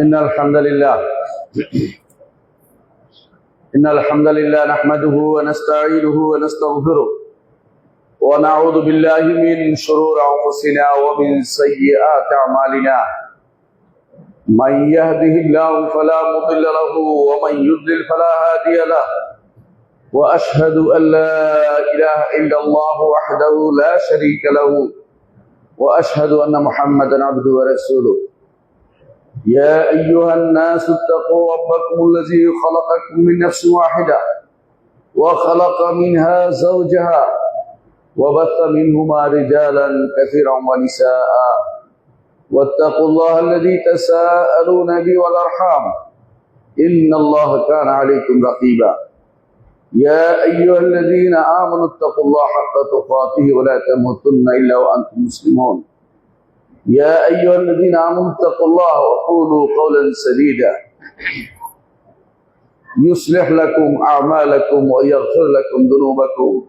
إن الحمد لله نحمده ونستعينه ونستغفره ونعوذ بالله من شرور أنفسنا ومن سيئات أعمالنا من يهده الله فلا مضل له ومن يضلل فلا هادي له وأشهد أن لا إله إلا الله وحده لا شريك له وأشهد أن محمدا عبده ورسوله يا أيها الناس اتقوا ربكم الذي خلقكم من نفس واحدة وخلق منها زوجها وبث منهما رجالا كثيرا ونساء واتقوا الله الذي تساءلون به والأرحام إن الله كان عليكم رقيبا يا أيها الذين آمنوا اتقوا الله حق تقاته ولا تموتن إلا وأنتم مسلمون يا أيها الذين آمنوا اتقوا الله وقولوا قولا سديدا يصلح لكم أعمالكم ويغفر لكم ذنوبكم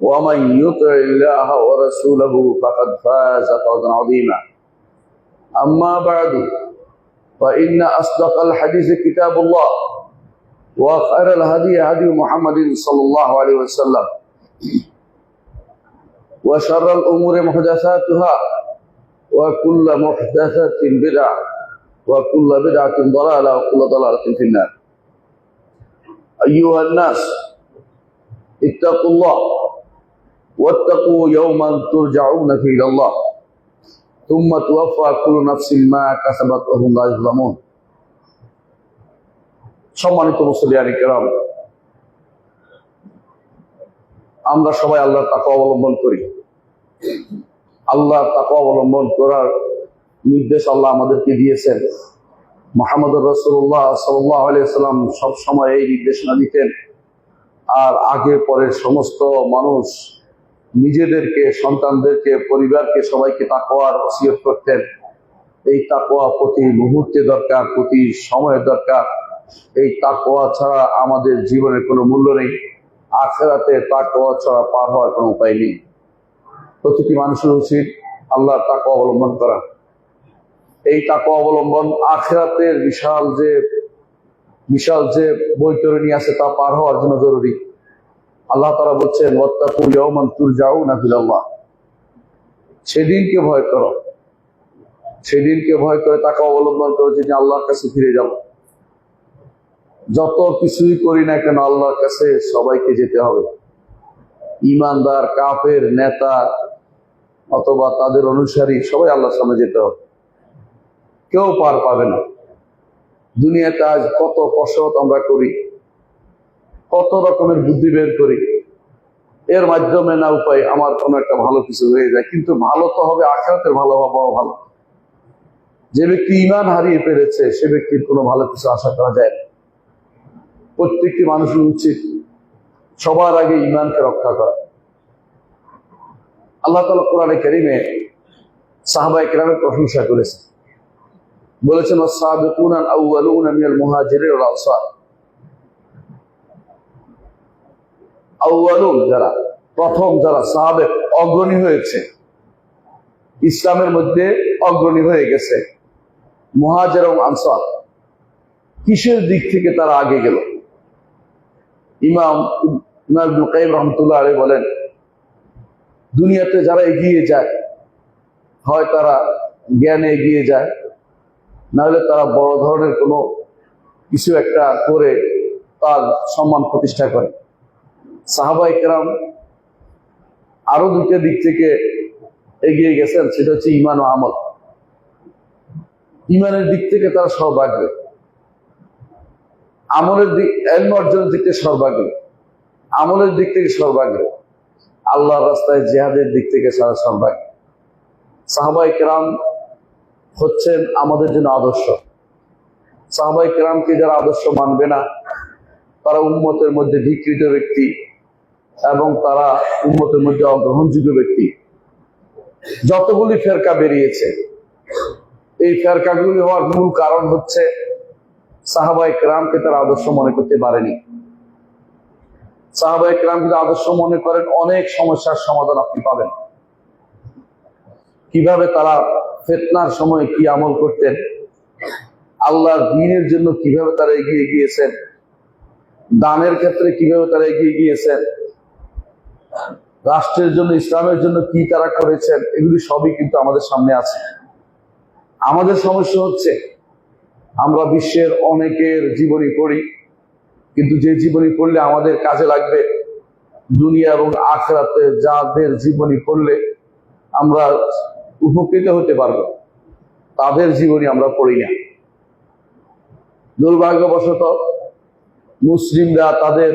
ومن يطع الله ورسوله فقد فاز فوزا عظيما أما بعد فإن أصدق الحديث كتاب الله وخير الهدي هدي محمد صلى الله عليه وسلم وشر الأمور محدثاتها وكل محدثة بدعة وكل بدعة ضلالة وكل ضلالة في النار أيها الناس اتقوا الله واتقوا يوما ترجعون فيه إلى الله ثم توفى كل نفس ما كسبت وهم لا يظلمون সম্মানিত মুসলিয়ান কিরাম, আমরা সবাই আল্লাহর তাকওয়া অবলম্বন করি। আল্লাহর তাকওয়া অবলম্বন করার নির্দেশ আল্লাহ আমাদেরকে দিয়েছেন। মুহাম্মদুর রাসূলুল্লাহ সাল্লাল্লাহু আলাইহি ওয়াসাল্লাম সব সময় এই নির্দেশনা দিতেন। আর আগে পরের সমস্ত মানুষ নিজেদেরকে, সন্তানদেরকে, পরিবারকে সবাইকে তাকওয়ার ওসিয়ত করতেন। এই তাকওয়া প্রতি মুহূর্তে দরকার, প্রতি সময়ে দরকার। এই তাকওয়া ছাড়া আমাদের জীবনের কোনো মূল্য নেই। আখিরাতে তাকওয়া ছাড়া পার হওয়ার কোনো উপায় নেই। প্রতিটি মানুষের উচিত আল্লাহর তাকওয়া অবলম্বন করা। এই তাকওয়া অবলম্বন আখিরাতের বিশাল যে বৈতরণী আছে তা পার হওয়ার জন্য জরুরি। আল্লাহ তাআলা বলছেন, ওয়াত্তাকু ইয়াওমান তুরজাউনা ইলাল্লাহ। সেদিনকে ভয় করো, সেদিনকে ভয় করে তাকওয়া অবলম্বন করো যে আল্লাহর কাছে ফিরে যাব। যত কিছুই করি না কেন আল্লাহর কাছে সবাইকে যেতে হবে। ইমানদার, কাফের, নেতা অথবা তাদের অনুসারী সবাই আল্লাহর সামনে যেতে হবে। কেউ পার পাবে না। দুনিয়াতে আজ কত কসরত আমরা করি, কত রকমের বুদ্ধি বের করি, এর মাধ্যমে না উপায় আমার কোনো একটা ভালো কিছু হয়ে যায়। কিন্তু ভালো তো হবে আখিরাতের ভালো বা বড় ভালো। যে ব্যক্তি ঈমান হারিয়ে ফেলেছে সে ব্যক্তির কোনো ভালো কিছু আশা করা যায় না। প্রত্যেকটি মানুষের উচিত সবার আগে ঈমানকে রক্ষা করা। আল্লাহ তাআলা কোরআনে কারীমে সাহাবায়ে কেরামের প্রশংসা করেছেন, বলেছেন ওয়াস-সাবিকুনা আল-আউওয়ালুনা মিনাল মুহাজিরিন ওয়াল আনসার। আউওয়ালুন যারা, প্রথম যারা সাহাবে অগ্রণী হয়েছে, ইসলামের মধ্যে অগ্রণী হয়ে গেছে, মুহাজির এবং আনসার। কিসের দিক থেকে তারা আগে গেল? ইমাম ইবনুল কাইয়িম রাহমাতুল্লাহ আলাইহি বলেন, দুনিয়াতে যারা এগিয়ে যায় হয় তারা জ্ঞানে এগিয়ে যায়, না হলে তারা বড় ধরনের কোনো কিছু একটা করে তার সম্মান প্রতিষ্ঠা করে। সাহাবায়ে কেরাম আরো দুইটা দিক থেকে এগিয়ে গেছেন সেটা হচ্ছে ঈমান ও আমল। ঈমানের দিক থেকে তারা সর্বাগ্রে, আমলের দিক, ইলম অর্জনের দিক থেকে সর্বাগ্রে, আমলের দিক থেকে সর্বাগ্রে, আল্লাহর রাস্তায় জিহাদের দিক থেকে সর্বাগ্রে। সাহাবায়ে কেরাম হচ্ছেন আমাদের জন্য আদর্শ। সাহাবায়ে কেরামকে যারা আদর্শ মানবে না, তারা উম্মতের মধ্যে ধিকৃত ব্যক্তি এবং তারা উম্মতের মধ্যে অগ্রহণযোগ্য ব্যক্তি। যতগুলি ফেরকা বেরিয়েছে, এই ফেরকাগুলি হওয়ার মূল কারণ হচ্ছে সাহাবায়ে কেরামকে তারা আদর্শ মনে করতে পারেনি। সাহাবায়ে কেরাম যদি আদর্শ মনে করেন, অনেক সমস্যার সমাধান আপনি পাবেন। কিভাবে তারা ফিতনার সময় কি আমল করতেন, আল্লাহর দ্বীনের জন্য কিভাবে তারা এগিয়ে গিয়েছেন, দানের ক্ষেত্রে কিভাবে তারা এগিয়ে গিয়েছেন, রাষ্ট্রের জন্য, ইসলামের জন্য কি তারা করেছেন, এগুলি সবই কিন্তু আমাদের সামনে আছে। আমাদের সমস্যা হচ্ছে আমরা বিশ্বের অনেকের জীবনী পড়ি, কিন্তু যে জীবনী পড়লে আমাদের কাজে লাগবে, দুনিয়া এবং আখিরাতে যাদের জীবনী পড়লে আমরা উপকৃত হতে পারবো, তাদের জীবনী আমরা পড়ি না। দুর্ভাগ্যবশত মুসলিমরা তাদের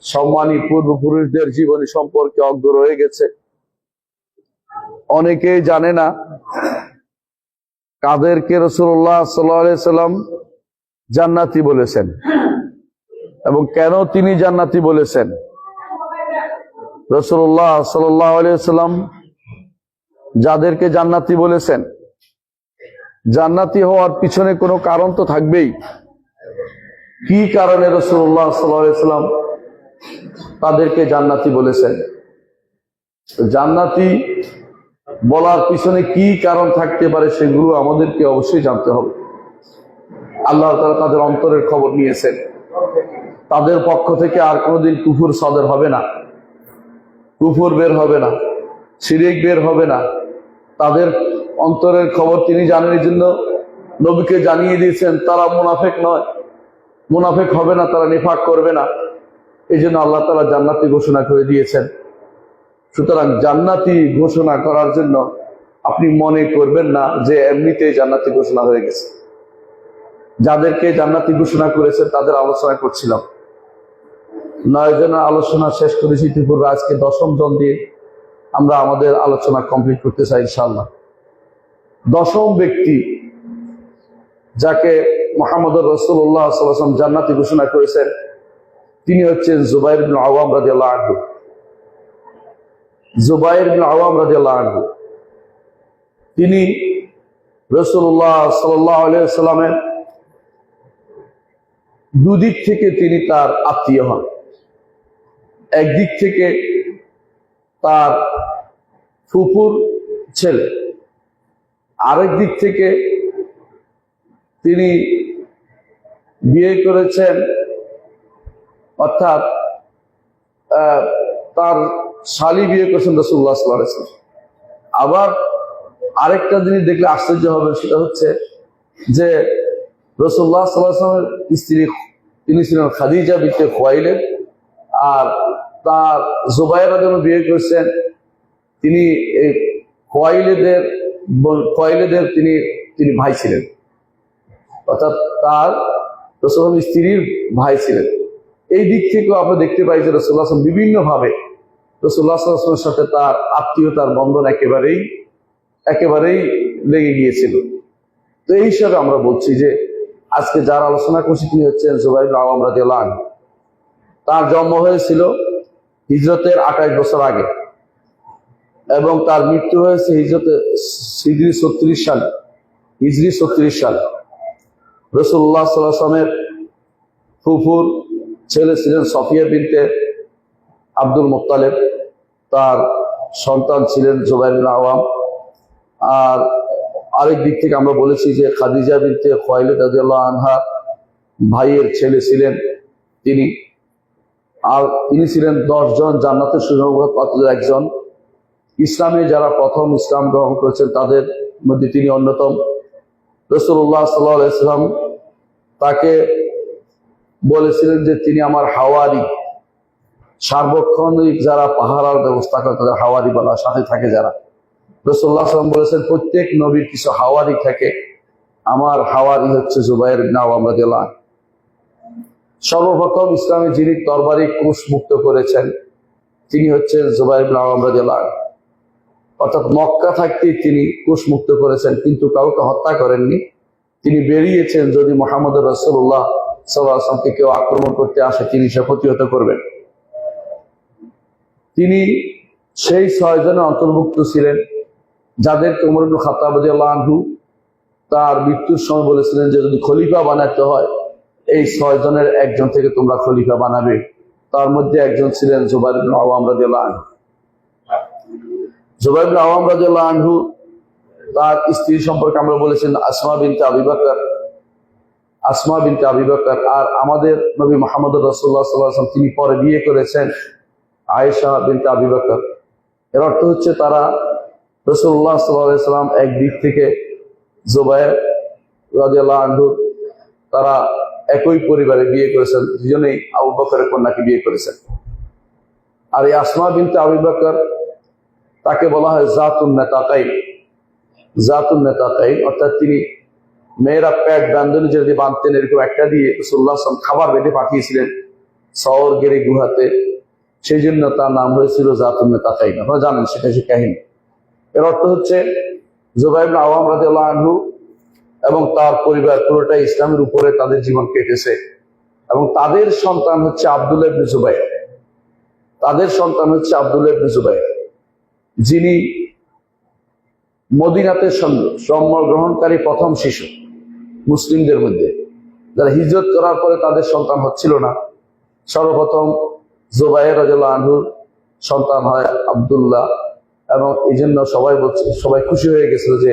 সম্মানী পূর্বপুরুষদের জীবনী সম্পর্কে অজ্ঞ রয়ে গেছে। অনেকেই জানে না কাদেরকে রাসূলুল্লাহ সাল্লাল্লাহু আলাইহি সাল্লাম জান্নাতি বলেছেন এবং কেন তিনি জান্নাতি বলেছেন। রাসূলুল্লাহ সাল্লাল্লাহু আলাইহি সাল্লাম যাদেরকে জান্নাতি বলেছেন, জান্নাতি হওয়ার পিছনে কোনো কারণ তো থাকবেই। কি কারণে রাসূলুল্লাহ সাল্লাল্লাহু আলাইহি সাল্লাম তাদেরকে জান্নাতি বলেছেন? জান্নাতি বলার পিছনে কি কারণ থাকতে পারে সেগুলো আমাদেরকে অবশ্যই জানতে হবে। আল্লাহ তাআলা তাদের অন্তরের খবর নিয়েছেন। তাদের পক্ষ থেকে আর কোনোদিন কুফর সাদর হবে না, কুফর বের হবে না, শিরক বের হবে না। তাদের অন্তরের খবর তিনি জানেন, এই জন্য নবীকে জানিয়ে দিয়েছেন তারা মুনাফিক নয়, মুনাফিক হবে না, তারা নিফাক করবে না। এই জন্য আল্লাহ তাআলা জান্নাতি ঘোষণা করে দিয়েছেন। সুতরাং জান্নাতি ঘোষণা করার জন্য আপনি মনে করবেন না যে এমনিতেই জান্নাতি ঘোষণা হয়ে গেছে। যাদেরকে জান্নাতি ঘোষণা করেছে তাদের আলোচনা করছিলাম। 9 জনের আলোচনা শেষ করেছি ইতিপূর্বে, আজকে 10ম জন দিয়ে আমরা আমাদের আলোচনা কমপ্লিট করতে চাই ইনশাআল্লাহ। 10ম ব্যক্তি যাকে মুহাম্মদুর রাসূলুল্লাহ সাল্লাল্লাহু আলাইহি ওয়াসাল্লাম জান্নাতি ঘোষণা করেছেন, তিনি হচ্ছেন জুবাইর ইবনে আওয়াম রাদিয়াল্লাহু আনহু। জুবাইর ইবনে আওয়াম রাদিয়াল্লাহু আনহু তিনি রাসূলুল্লাহ সাল্লাল্লাহু আলাইহি ওয়াসাল্লামের দুদিক থেকে তিনি তার আত্মীয় হন। একদিক থেকে তার ফুফুর ছেলে, আরেক দিক থেকে তিনি বিয়ে করেছেন, অর্থাৎ তার শালী বিয়ে করেছেন রাসূলুল্লাহ সাল্লাল্লাহু আলাইহি ওয়াসাল্লাম। আবার আরেকটা জিনিস দেখলে আশ্চর্য হবে, সেটা হচ্ছে যে রাসূলুল্লাহ সাল্লাল্লাহু আলাইহি ওয়াসাল্লামের স্ত্রী তিনি ছিলেন খাদিজা বিনতে খুয়াইলিদ, আর তার জুবাইর রাদিয়াল্লাহু বিয়ে করেছেন তিনি এই খুয়াইলিদের তিনি ভাই ছিলেন, অর্থাৎ তার রাসূলুল্লাহর স্ত্রীর ভাই ছিলেন। এই দিক থেকেও আমরা দেখতে পাই যে রাসূলুল্লাহ সাল্লাল্লাহু আলাইহি ওয়াসাল্লাম বিভিন্ন ভাবে রাসূলুল্লাহ সাল্লাল্লাহু আলাইহি ওয়াসাল্লামের সাথে তার আত্মীয়তার বন্ধন একেবারেই লেগে গিয়েছিল। তো এই হিসাবে আমরা বলছি যে আজকে যার আলোচনা করছি তিনি হচ্ছেন জুবাইর ইবনে আওয়াম রাদিয়াল্লাহু আনহু। তার জন্ম হয়েছিল হিজরতের 28 বছর আগে এবং তার মৃত্যু হয়েছে হিজরি 36 সালে। রাসূলুল্লাহ সাল্লাল্লাহু আলাইহি ওয়াসাল্লামের ফুফুর ছেলে ছিলেন সফিয়া বিনতে আব্দুল মুত্তালিব, তার সন্তান ছিলেন জুবাইর ইবনে আওয়াম। আর আরেক দিক থেকে আমরা বলেছি যে খাদিজা বিনতে খুয়াইলিদ রাদিয়াল্লাহু আনহা ভাইয়ের ছেলে ছিলেন তিনি, আর তিনি ছিলেন 10 জন জান্নাতের সুসংবাদদাতাদের একজন। ইসলামে যারা প্রথম ইসলাম গ্রহণ করেছেন তাদের মধ্যে তিনি অন্যতম। রাসূলুল্লাহ সাল্লাল্লাহু আলাইহি ওয়াসাল্লাম তাকে বলেছিলেন যে তিনি আমার হাওয়ারি, সার্বক্ষণিক যারা পাহারার ব্যবস্থা করে তাদের হাওয়ারি বলা, সাথে থাকে যারা, রাসূলুল্লাহ সাল্লাল্লাহু আলাইহি ওয়াসাল্লাম বলেছেন প্রত্যেক নবীর কিছু হাওয়ারি থাকে, আমার হাওয়ারি হচ্ছে জুবাইর ইবনে আওয়াম রাদিয়াল্লাহু আনহু। সর্বপ্রথম ইসলামে যিনি তরবারি ক্রুশ মুক্ত করেছেন তিনি হচ্ছেন জুবাইর ইবনে আওয়াম রাদিয়াল্লাহু আনহু। অর্থাৎ মক্কা থাকতেই তিনি ক্রুশ মুক্ত করেছেন, কিন্তু কাউকে হত্যা করেননি। তিনি বেরিয়েছেন যদি মুহাম্মদ রাসূলুল্লাহ সাল্লাল্লাহু আলাইহি ওয়াসাল্লামকে কেউ আক্রমণ করতে আসে তিনি সে প্রতিহত করবেন। তিনি সেই 6 জনের অন্তর্ভুক্ত ছিলেন যাদেরকে ওমর ইবনে খাত্তাব রাদিয়াল্লাহু আনহু তার মৃত্যুর সময় বলেছিলেন যে যদি খলিফা বানাতে হয় এই 6 জনের একজন থেকে তোমরা খলিফা বানাবে। তার মধ্যে একজন ছিলেন জুবাইর ইবনে আওয়াম রাদিয়াল্লাহু আনহু। জুবাইর ইবনে আওয়াম রাদিয়াল্লাহু আনহু তার স্ত্রী সম্পর্কে আমরা বলেছেন আসমা বিনতে আবি বকর, আসমা বিনতে আবি বকর। আর আমাদের নবী মুহাম্মদ রাসূলুল্লাহ সাল্লাল্লাহু আলাইহি ওয়াসাল্লাম তিনি পরে বিয়ে করেছেন আয়েশা বিনতে আবি বকর। এর অর্থ হচ্ছে তারা রাসূলুল্লাহ সাল্লাল্লাহু আলাইহি ওয়াসাল্লাম একদিক থেকে জুবাইর রাদিয়াল্লাহু আনহু তারা একই পরিবারে বিয়ে করেছেন, দুজনেই আবু বকরের কন্যাকে বিয়ে করেছেন। আর এই আসমা বিনতে আবি বকর তাকে বলা হয় জাতুন নেতাকাইন, জাতুন নেতাকাইন, অর্থাৎ তিনি মেয়েরা প্যাট বান্ধনী যদি বাঁধতেন এরকম একটা দিয়ে রাসূলুল্লাহ সাল্লাল্লাহু আলাইহি ওয়াসাল্লাম খাবার বেঁধে পাঠিয়েছিলেন সওর গেরি গুহাতে, সেই জন্য তার নাম হয়েছিল জাতুন নেতাকাইন। আপনারা জানেন সেটা সে কাহিনী। এর অর্থ হচ্ছে জুবাইর ইবনে আওয়াম রাদিয়াল্লাহু আনহু এবং তার পরিবার পুরোটাই ইসলামের উপরে তাদের জীবন কেটেছে এবং তাদের সন্তান হচ্ছে আব্দুল্লাহ ইবনে জুবাইর, তাদের সন্তান হচ্ছে আব্দুল্লাহ ইবনে জুবাইর যিনি মদিনাতে জন্মগ্রহণকারী প্রথম শিশু মুসলিমদের মধ্যে যারা হিজরত করার পরে তাদের সন্তান হচ্ছিল না। সর্বপ্রথম জুবাইর রাদিয়াল্লাহু আনহুর সন্তান হয় আব্দুল্লাহ এবং এই জন্য সবাই খুশি হয়ে গেছিল যে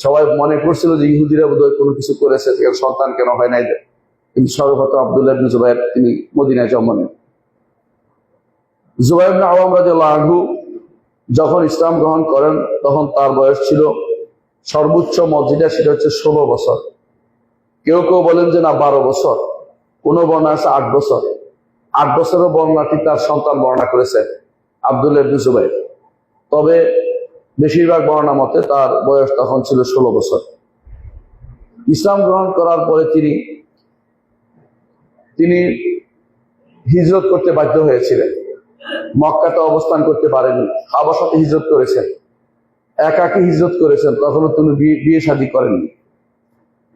সবাই মনে করছিল যে ইহুদিরা বোধহয় কোনো কিছু করেছে, সন্তান কেন হয় নাই। কিন্তু সর্বপ্রথম আব্দুল্লাহ ইবনে জুবাইর তিনি মদিনায় জন্ম নেন। জুবাইর ইবনে আওয়াম রাদিয়াল্লাহু আনহু যখন ইসলাম গ্রহণ করেন তখন তার বয়স ছিল সর্বোচ্চ মর্যাদা সেটা হচ্ছে 16 বছর। কেউ কেউ বলেন যে না 12 বছর, কোন বর্ণনা আছে 8 বছর। 8 বছরের বর্ণনাটি তার সন্তান বর্ণনা করেছে আব্দুল্লাহ ইবনে জুবাইর, তবে বেশিরভাগ বর্ণনা মতে তার বয়স তখন ছিল 16 বছর। ইসলাম গ্রহণ করার পরে তিনি হিজরত করতে বাধ্য হয়েছিলেন। মক্কাতে অবস্থান করতে পারেননি, হাবাসাতে হিজরত করেছেন, একাকী হিজরত করেছেন, তখনও তিনি বিয়ে শাদী করেননি।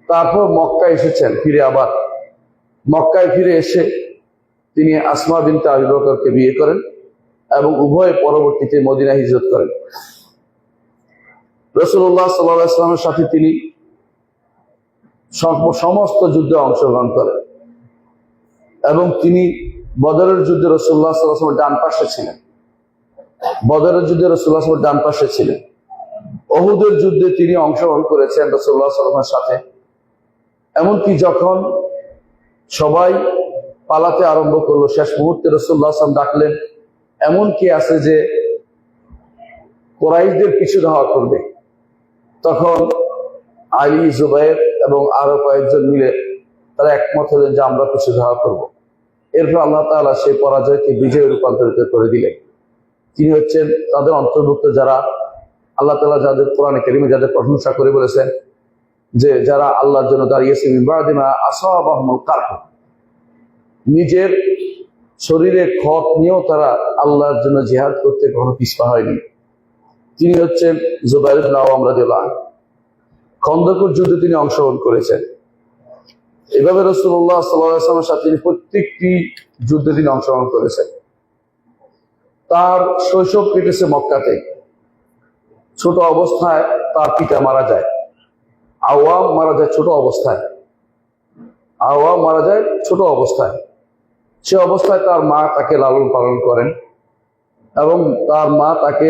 তারপর মক্কায় এসেছেন, আবার মক্কায় ফিরে এসে তিনি আসমা বিনতে আবি বকরকে বিয়ে করেন এবং উভয় পরবর্তীতে মদিনা হিজরত করেন। রাসূলুল্লাহ সাল্লাল্লাহু আলাইহি ওয়াসাল্লামের সাথে তিনি সমস্ত যুদ্ধে অংশগ্রহণ করেন এবং তিনি বদরের যুদ্ধে রাসূলুল্লাহ সাল্লাল্লাহু আলাইহি ওয়াসাল্লামের ডান পাশে ছিলেন, বদরের যুদ্ধে রাসূলুল্লাহ সাল্লাল্লাহু আলাইহি ওয়াসাল্লামের ডান পাশে ছিলেন। উহুদের যুদ্ধে তিনি অংশগ্রহণ করেছেন রাসূলুল্লাহ সাল্লাল্লাহু আলাইহি ওয়াসাল্লামের সাথে। এমনকি যখন সবাই পালাতে আরম্ভ করলো শেষ মুহূর্তে রাসূলুল্লাহ সাল্লাল্লাহু আলাইহি ওয়াসাল্লাম ডাকলেন এমন কি আছে যে কুরাইশদের পিছু ধাওয়া করবে, তখন আলী, জুবাইর এবং আরো কয়েকজন মিলে তারা একমত হলেন যে আমরা পিছু ধাওয়া করবো। এরপর আল্লাহ তাআলা সেই পরাজয়কে বিজয়ে রূপান্তরিত করে দিলেন। তিনি হচ্ছেন তাদের অন্তর্ভুক্ত যারা আল্লাহ তাআলা যাদের কোরআনে কারীমে যাদের প্রশংসা করে বলেছেন যে যারা আল্লাহর জন্য দাঁড়িয়েছে মিন বা'দি মা আসাবাহুমুল কারহ, নিজের শরীরে ক্ষত নিয়েও তারা আল্লাহর জন্য জিহাদ করতে কখনো পিছপা হয়নি। তিনি হচ্ছেন জুবাইর ইবনে আওয়াম রাদিয়াল্লাহু আনহু। খন্দকের যুদ্ধে তিনি অংশগ্রহণ করেছেন। এভাবে রাসূলুল্লাহ সাল্লাল্লাহু আলাইহি ওয়াসাল্লামের সাথে তিনি প্রত্যেকটি যুদ্ধে তিনি অংশগ্রহণ করেছেন। তার শৈশব কেটেছে মক্কাতে। ছোট অবস্থায় তার পিতা মারা যায়, আওয়াম মারা যায় ছোট অবস্থায়, আওয়াম মারা যায় ছোট অবস্থায়। সে অবস্থায় তার মা তাকে লালন পালন করেন এবং তার মা তাকে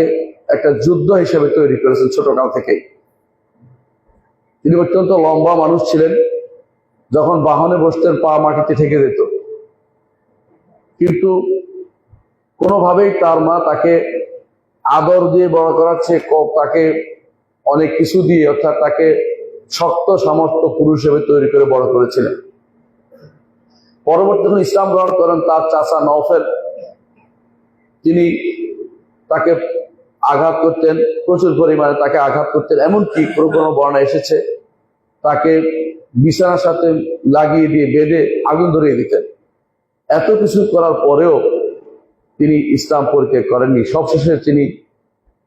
একটা যুদ্ধ হিসেবে তৈরি করেছেন ছোটকাল থেকেই। তিনি অত্যন্ত লম্বা মানুষ ছিলেন, যখন বাহনে বসতেন পা মাটিতে ঠেকে যেত, কিন্তু কোনোভাবেই তার মা তাকে আদর দিয়ে বড় করার চেয়ে তাকে অনেক কিছু দিয়ে, অর্থাৎ তাকে শক্ত সামর্থ্য পুরুষ হিসেবে তৈরি করে বড় করেছিলেন। পরবর্তী যখন ইসলাম গ্রহণ করেন তার চাচা নওফেল তিনি তাকে আঘাত করতেন, প্রচুর পরিমাণে তাকে আঘাত করতেন। এমনকি কোনো কোনো বর্ণনা এসেছে তাকে বিছানার সাথে লাগিয়ে দিয়ে বেঁধে আগুন ধরিয়ে দিতেন। এত কিছু করার পরেও তিনি ইসলাম পরিত্যাগ করেননি। সবশেষে তিনি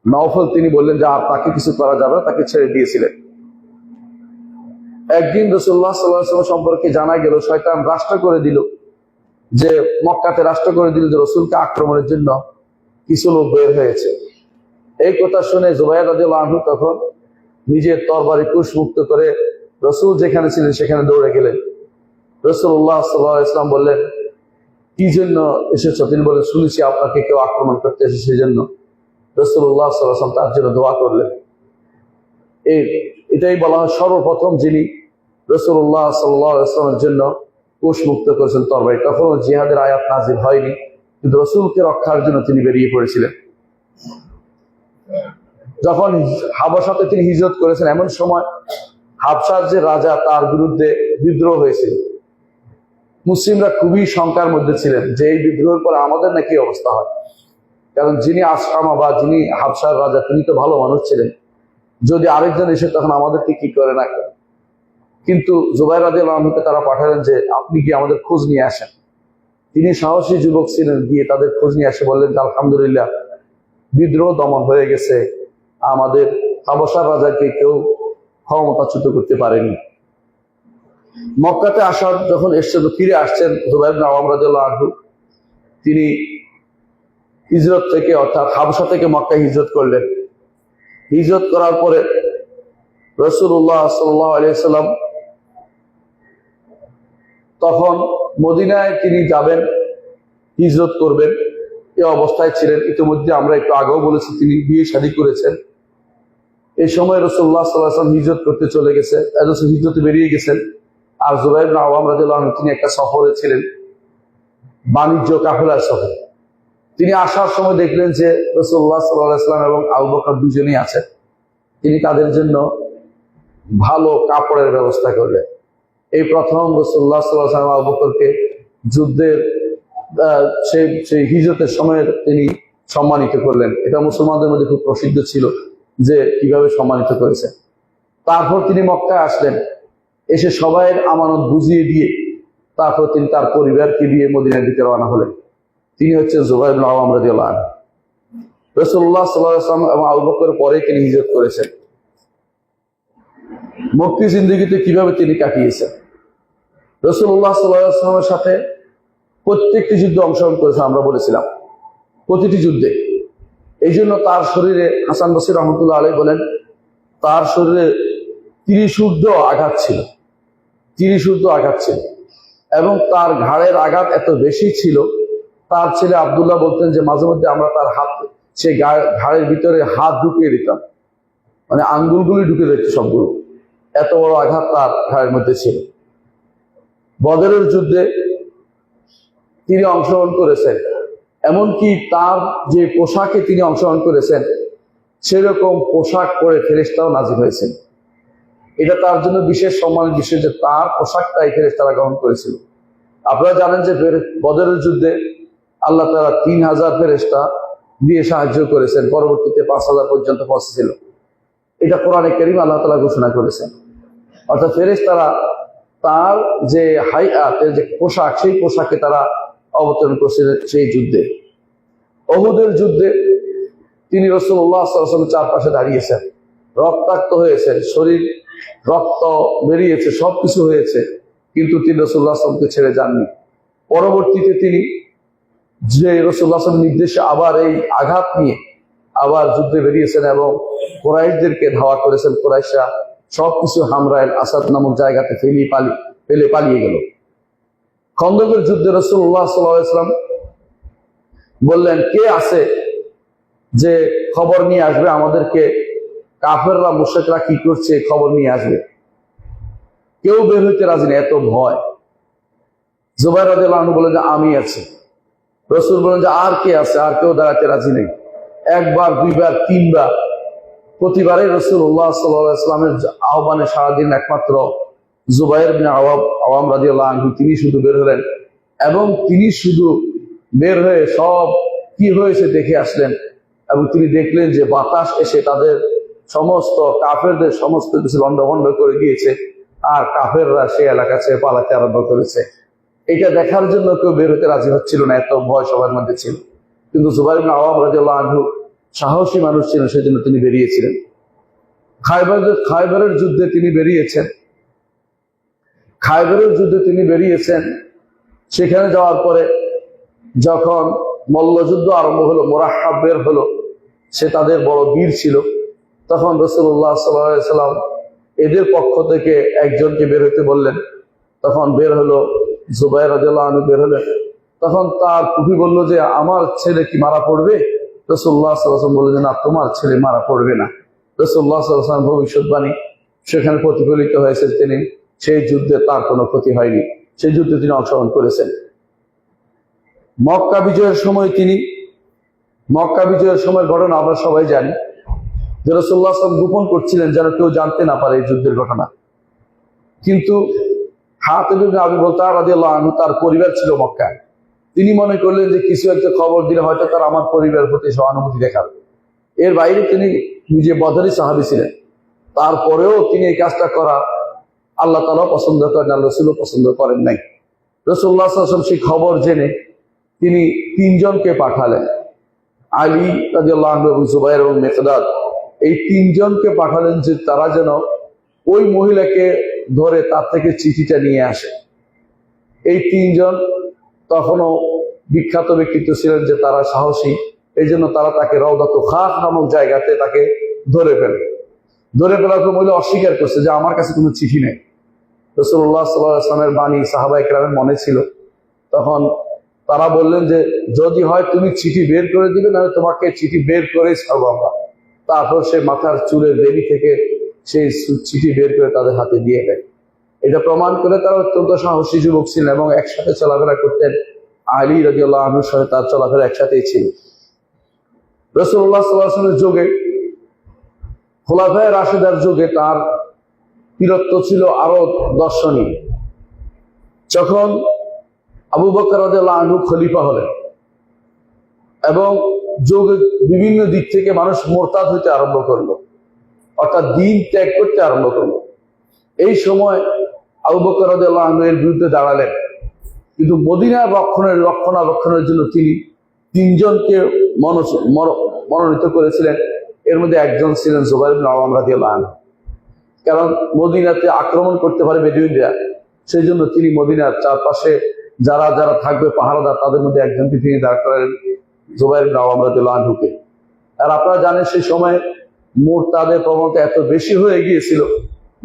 নওফল তিনি বললেন যে আর তাকে কিছু করা যাবে না, তাকে ছেড়ে দিয়েছিলেন। একদিন রাসূলুল্লাহ সাল্লাল্লাহু আলাইহি ওয়াসাল্লাম সম্পর্কে জানা গেল, শয়তান রাষ্ট্র করে দিল, যে মক্কাতে রাষ্ট্র করে দিল যে রসুলকে আক্রমণের জন্য কিছু লোক বের হয়েছে। এই কথা শুনে জুবাইর রাদিয়াল্লাহু আনহু তখন নিজের তরবারি কুশ মুক্ত করে রসুল যেখানে ছিলেন সেখানে দৌড়ে গেলেন। রাসূলুল্লাহ সাল্লাল্লাহু আলাইহি ওয়াসাল্লাম বললেন, কি জন্য এসেছো? তিনি বলেন, শুনেছি আপনাকে কেউ আক্রমণ করতে এসেছে, সেই জন্য। রাসূলুল্লাহ সাল্লাল্লাহু আলাইহি ওয়াসাল্লাম তার জন্য দোয়া করলেন। এটাই বলা হয় সর্বপ্রথম যিনি রাসূলুল্লাহ সাল্লাল্লাহু আলাইহি ওয়াসাল্লামের জন্য কোষ মুক্ত করেছেন তরবারি। তখনও জিহাদের আয়াত নাযিল হয়নি, কিন্তু রসুলকে রক্ষার জন্য তিনি বেরিয়ে পড়েছিলেন। যখন হাবশাতে তিনি হিজরত করেছেন, এমন সময় হাবশার যে রাজা তার বিরুদ্ধে বিদ্রোহ হয়েছিল। মুসলিমরা খুবই শঙ্কার মধ্যে ছিলেন যে এই বিদ্রোহের পরে আমাদের নাকি অবস্থা হয়, কারণ যিনি আসকামা বা যিনি হাবশার রাজা তিনি তো ভালো মানুষ ছিলেন, যদি আরেকজন এসে তখন আমাদেরকে কি করে না করে। কিন্তু জুবাইর রাদিয়াল্লাহু আনহুকে তারা পাঠালেন যে আপনি কি আমাদের খোঁজ নিয়ে আসেন। তিনি সাহসী যুবক ছিলেন, গিয়ে তাদের খোঁজ নিয়ে আসে বললেন, আলহামদুলিল্লাহ বিদ্রোহ দমন হয়ে গেছে, আমাদের হাবশার রাজাকে কেউ ক্ষমতাচ্যুত করতে পারেনি। মক্কাতে আসার যখন এসছেন, ফিরে আসছেন জুবাইর ইবনে আওয়াম রাদিয়াল্লাহু আনহু, তিনি হিজরত থেকে অর্থাৎ হাবশা থেকে মক্কায় হিজরত করলেন। হিজরত করার পরে রাসূলুল্লাহ সাল্লাল্লাহু আলাইহি ওয়াসাল্লাম তখন মদিনায় তিনি যাবেন, হিজরত করবেন, এই অবস্থায় ছিলেন। ইতিমধ্যে আমরা একটু আগেও বলেছি তিনি বিয়ে শাদী করেছেন। এই সময় রাসূলুল্লাহ সাল্লাল্লাহু আলাইহি ওয়াসাল্লাম হিজরত করতে চলে গেছে, হিজরতে বেরিয়ে গেছেন। আর জুবাইর ইবনে আওয়াম রাদিয়াল্লাহু আনহু তিনি একটা সফরে ছিলেন, বাণিজ্য কাফেলার সফরে। তিনি আসার সময় দেখলেন যে রাসূলুল্লাহ সাল্লাল্লাহু আলাইহি ওয়াসাল্লাম এবং আবু বকর দুজনেই আছেন। তিনি তাদের জন্য ভালো কাপড়ের ব্যবস্থা করলেন। এই প্রথম রাসূলুল্লাহ সাল্লাল্লাহু আলাইহি ওয়াসাল্লাম আবু বকরকে যুদ্ধের সেই হিজরতের সময় তিনি সম্মানিত করলেন। এটা মুসলমানদের মধ্যে খুব প্রসিদ্ধ ছিল যে কিভাবে সম্মানিত করেছে। তারপর তিনি মক্কায় আসলেন, এসে সবাইয়ের আমানত বুঝিয়ে দিয়ে তারপর তিনি তার পরিবারকে দিয়ে মদিনার দিকে রওনা হলেন। তিনি হচ্ছেন জুবাইর ইবনে আওয়াম রাদিয়াল্লাহু আনহু। রাসূলুল্লাহ সাল্লাল্লাহু আলাইহি ওয়াসাল্লাম এবং আবু বকরের পরে তিনি হিজরত করেছেন। মক্কি জিন্দেগিতে কিভাবে তিনি কাটিয়েছেন। রাসূলুল্লাহ সাল্লাল্লাহু আলাইহি ওয়াসাল্লামের সাথে প্রত্যেকটি যুদ্ধে অংশগ্রহণ করেছেন, আমরা বলেছিলাম প্রতিটি যুদ্ধে। এই জন্য তার শরীরে, হাসান বসরি রহমতুল্লাহ আলাইহি বলেন, তার শরীরে 30 ঊর্ধ্ব আঘাত ছিল, 30 ঊর্ধ্ব আঘাত ছিল। এবং তার ঘাড়ের আঘাত এত বেশি ছিল, তার ছেলে আব্দুল্লাহ বলতেন যে মাঝে মধ্যে আমরা তার হাত, সে ঘাড়ের ভিতরে হাত ঢুকিয়ে দিতাম, মানে আঙ্গুলগুলি ঢুকে দিত সবগুলো, এত বড় আঘাত তার ঘাড়ের মধ্যে ছিল। বদরের যুদ্ধে তিনি অংশগ্রহণ করেছেন, এমনকি তার যে পোশাকে তিনি অংশগ্রহণ করেছেন সেরকম পোশাক পরে ফেরেশতাও নাজিল হয়েছেন। এটা তার জন্য বিশেষ সম্মানের বিষয় যে তার পোশাকটাই ফেরেশতারা গ্রহণ করেছিল। আপনারা জানেন যে বদরের যুদ্ধে আল্লাহ তাআলা 3000 ফেরেশতা দিয়ে সাহায্য করেছেন, পরবর্তীতে 5000 পর্যন্ত পৌঁছেছিল। এটা কোরআনে কারীম আল্লাহ তাআলা ঘোষণা করেছেন। অর্থাৎ ফেরেশতারা তার যে হাইয়াতের যে পোশাক, সেই পোশাকে তারা অবতরণ করেছিলেন সেই যুদ্ধে। উহুদের যুদ্ধে তিনি রাসূলুল্লাহ সাল্লাল্লাহু আলাইহি ওয়াসাল্লামের চারপাশে দাঁড়িয়েছেন, রক্তাক্ত হয়েছেন, শরীর রক্ত বেরিয়েছে, সবকিছু হয়েছে, কিন্তু তিনি রাসূলুল্লাহ সাল্লাল্লাহু আলাইহি ওয়াসাল্লামকে ছেড়ে যাননি। পরবর্তীতে তিনি যে রাসূলুল্লাহ সাল্লাল্লাহু আলাইহি ওয়াসাল্লামের নির্দেশে আবার এই আঘাত নিয়ে আবার যুদ্ধে বেরিয়েছেন এবং কুরাইশদেরকে ধাওয়া করেছেন। কুরাইশরা সবকিছু হামরাইল আসাদ নামক জায়গাতে ফেলে পালিয়ে গেল। খন্দকের যুদ্ধে রাসূলুল্লাহ সাল্লাল্লাহু আলাইহি ওয়াসাল্লাম বললেন, কে আছে যে খবর নিয়ে আসবে আমাদেরকে, কাফেররা মুশরিকরা কি করছে খবর নিয়ে আসবে। কেউ বের হইতে রাজি নেই, এত ভয়। জুবাইর রাদিয়াল্লাহু আনহু বলেন যে আমি আছি। রাসূল বলেন যে আর কে আছে, আর কেউ দাঁড়াতে রাজি নেই। একবার, দুইবার, তিনবার, প্রতিবারে রাসূলুল্লাহ সাল্লাল্লাহু আলাইহি ওয়াসাল্লামের আহ্বানে সাড়া দিন একমাত্র জুবাইর ইবনে আওয়াম রাদিয়াল্লাহু আনহু, তিনি শুধু বের হলেন এবং তিনি শুধু বের হয়ে সব কি হয়েছে দেখে আসলেন এবং তিনি দেখলেন যে বাতাস এসে তাদের সমস্ত কাফেরদের সমস্ত কিছু লন্ডভন্ড করে দিয়েছে, আর কাফেররা সেই এলাকা ছেড়ে পালাতে আরম্ভ করেছে। এটা দেখার জন্য কেউ বের হতে রাজি হচ্ছিল না, এত ভয় সবার মধ্যে ছিল। কিন্তু জুবাইর ইবনে আওয়াম রাদিয়াল্লাহু আনহু সাহসী মানুষ ছিলেন, সেজন্য তিনি বেরিয়েছিলেন। খায়বারের যুদ্ধে তিনি বেরিয়েছেন। সেখানে যাওয়ার পরে যখন মল্লযুদ্ধ আরম্ভ হলো, মোরাহ্হাব বের হলো, সে তাদের বড় বীর ছিল। তখন রাসূলুল্লাহ সাল্লাল্লাহু আলাইহি ওয়াসাল্লাম এদের পক্ষ থেকে একজনকে বের হতে বললেন। তখন বের হলো জুবাইর রাদিয়াল্লাহু আনহু বের হলেন। তখন তার কুফি বলল যে আমার ছেলে কি মারা পড়বে? রাসূলুল্লাহ সাল্লাল্লাহু আলাইহি ওয়াসাল্লাম বললেন যে না, তোমার ছেলে মারা পড়বে না। রাসূলুল্লাহ সাল্লাল্লাহু আলাইহি ওয়াসাল্লাম ভবিষ্যৎবাণী সেখানে প্রতিফলিত হয়েছে। তিনি সেই যুদ্ধে তার কোনো ক্ষতি হয়নি, সেই যুদ্ধে তিনি অংশগ্রহণ করেছেন। মক্কা বিজয়ের সময় ঘটনা আমরা সবাই জানি যে রাসূলুল্লাহ সাল্লাল্লাহু আলাইহি ওয়াসাল্লাম গোপন করছিলেন যেন কেউ জানতে না পারে এই যুদ্ধের ঘটনা। কিন্তু হাতিব ইবনে আবি বালতাআ রাদিয়াল্লাহু আনহু, তার পরিবার ছিল মক্কায়। তিনি মনে করলেন যে কিছু একটা খবর দিলে হয়তো তার আমার পরিবারের প্রতি সহানুভূতি দেখাবে। এর বাইরে তিনি নিজে বদরি সাহাবী ছিলেন, তারপরেও তিনি এই কাজটা করা আল্লাহ তাআলা পছন্দ করেন, আল্লাহ রাসূলও পছন্দ করেন নাই। রাসূলুল্লাহ সাল্লাল্লাহু আলাইহি ওয়াসাল্লাম সেই খবর জেনে তিনি তিনজনকে পাঠালেন, আলী রাদিয়াল্লাহু আনহু এবং জুবাইর এবং মিকদাদ, এই তিনজনকে পাঠালেন যে তারা যেন ওই মহিলাকে ধরে তার থেকে চিঠিটা নিয়ে আসে। এই তিনজন তখনও বিখ্যাত ব্যক্তিত্ব ছিলেন যে তারা সাহসী, এই জন্য তারা তাকে রওদাতু খাফ নামক জায়গাতে তাকে ধরে ফেলার পর মহিলা অস্বীকার করছে যে আমার কাছে কোনো চিঠি নেই। রাসূলুল্লাহ সাল্লাল্লাহু আলাইহি ওয়াসাল্লামের বাণী সাহাবায়ে কেরামের মনে ছিল। তখন তারা বললেন যে যদি হয় তুমি চিঠি বের করে দিবে, নাহলে তোমাকে চিঠি বের করেই ছাড়বো আমরা। তারপর সে মাথার চুলের বেনি থেকে সেই চিঠি বের করে তাদের হাতে দিয়ে দেয়। এটা প্রমাণ করে তারা অত্যন্ত সাহসী যুবক ছিলেন এবং একসাথে চলাফেরা করতেন। আলী রাদিয়াল্লাহু আনহুর সাথে তার চলাফেরা একসাথেই ছিল। রাসূলুল্লাহ সাল্লাল্লাহু আলাইহি ওয়াসাল্লামের যুগে, খোলাফায়ে রাশিদার যুগে তার বীরত্ব ছিল আরো দর্শনীয়। যখন আবু বকর রাদিয়াল্লাহু আনহু খলিফা হলেন এবং যুগে বিভিন্ন দিক থেকে মানুষ মোরতাদ হইতে আরম্ভ করলো, অর্থাৎ দিন ত্যাগ করতে আরম্ভ করলো, এই সময় আবু বকর রাদিয়াল্লাহু আনহু এর বিরুদ্ধে দাঁড়ালেন। কিন্তু মদিনার রক্ষণাবেক্ষণের জন্য তিনি তিনজনকে মনোনীত করেছিলেন। এর মধ্যে একজন ছিলেন জুবাইর ইবনে আওয়াম রাদিয়াল্লাহু আনহু। কারণ মদিনাতে আক্রমণ করতে পারে বেদুইনরা, সেই জন্য তিনি মদিনার চারপাশে যারা যারা থাকবে পাহারাদার, তাদের মধ্যে একজনকে তিনি দাঁড় করেন, জুবাইর ইবনে আওয়াম রাদিয়াল্লাহু আনহুকে। আর আপনারা জানেন সেই সময় মুরতাদের প্রবণতা এত বেশি হয়ে গিয়েছিল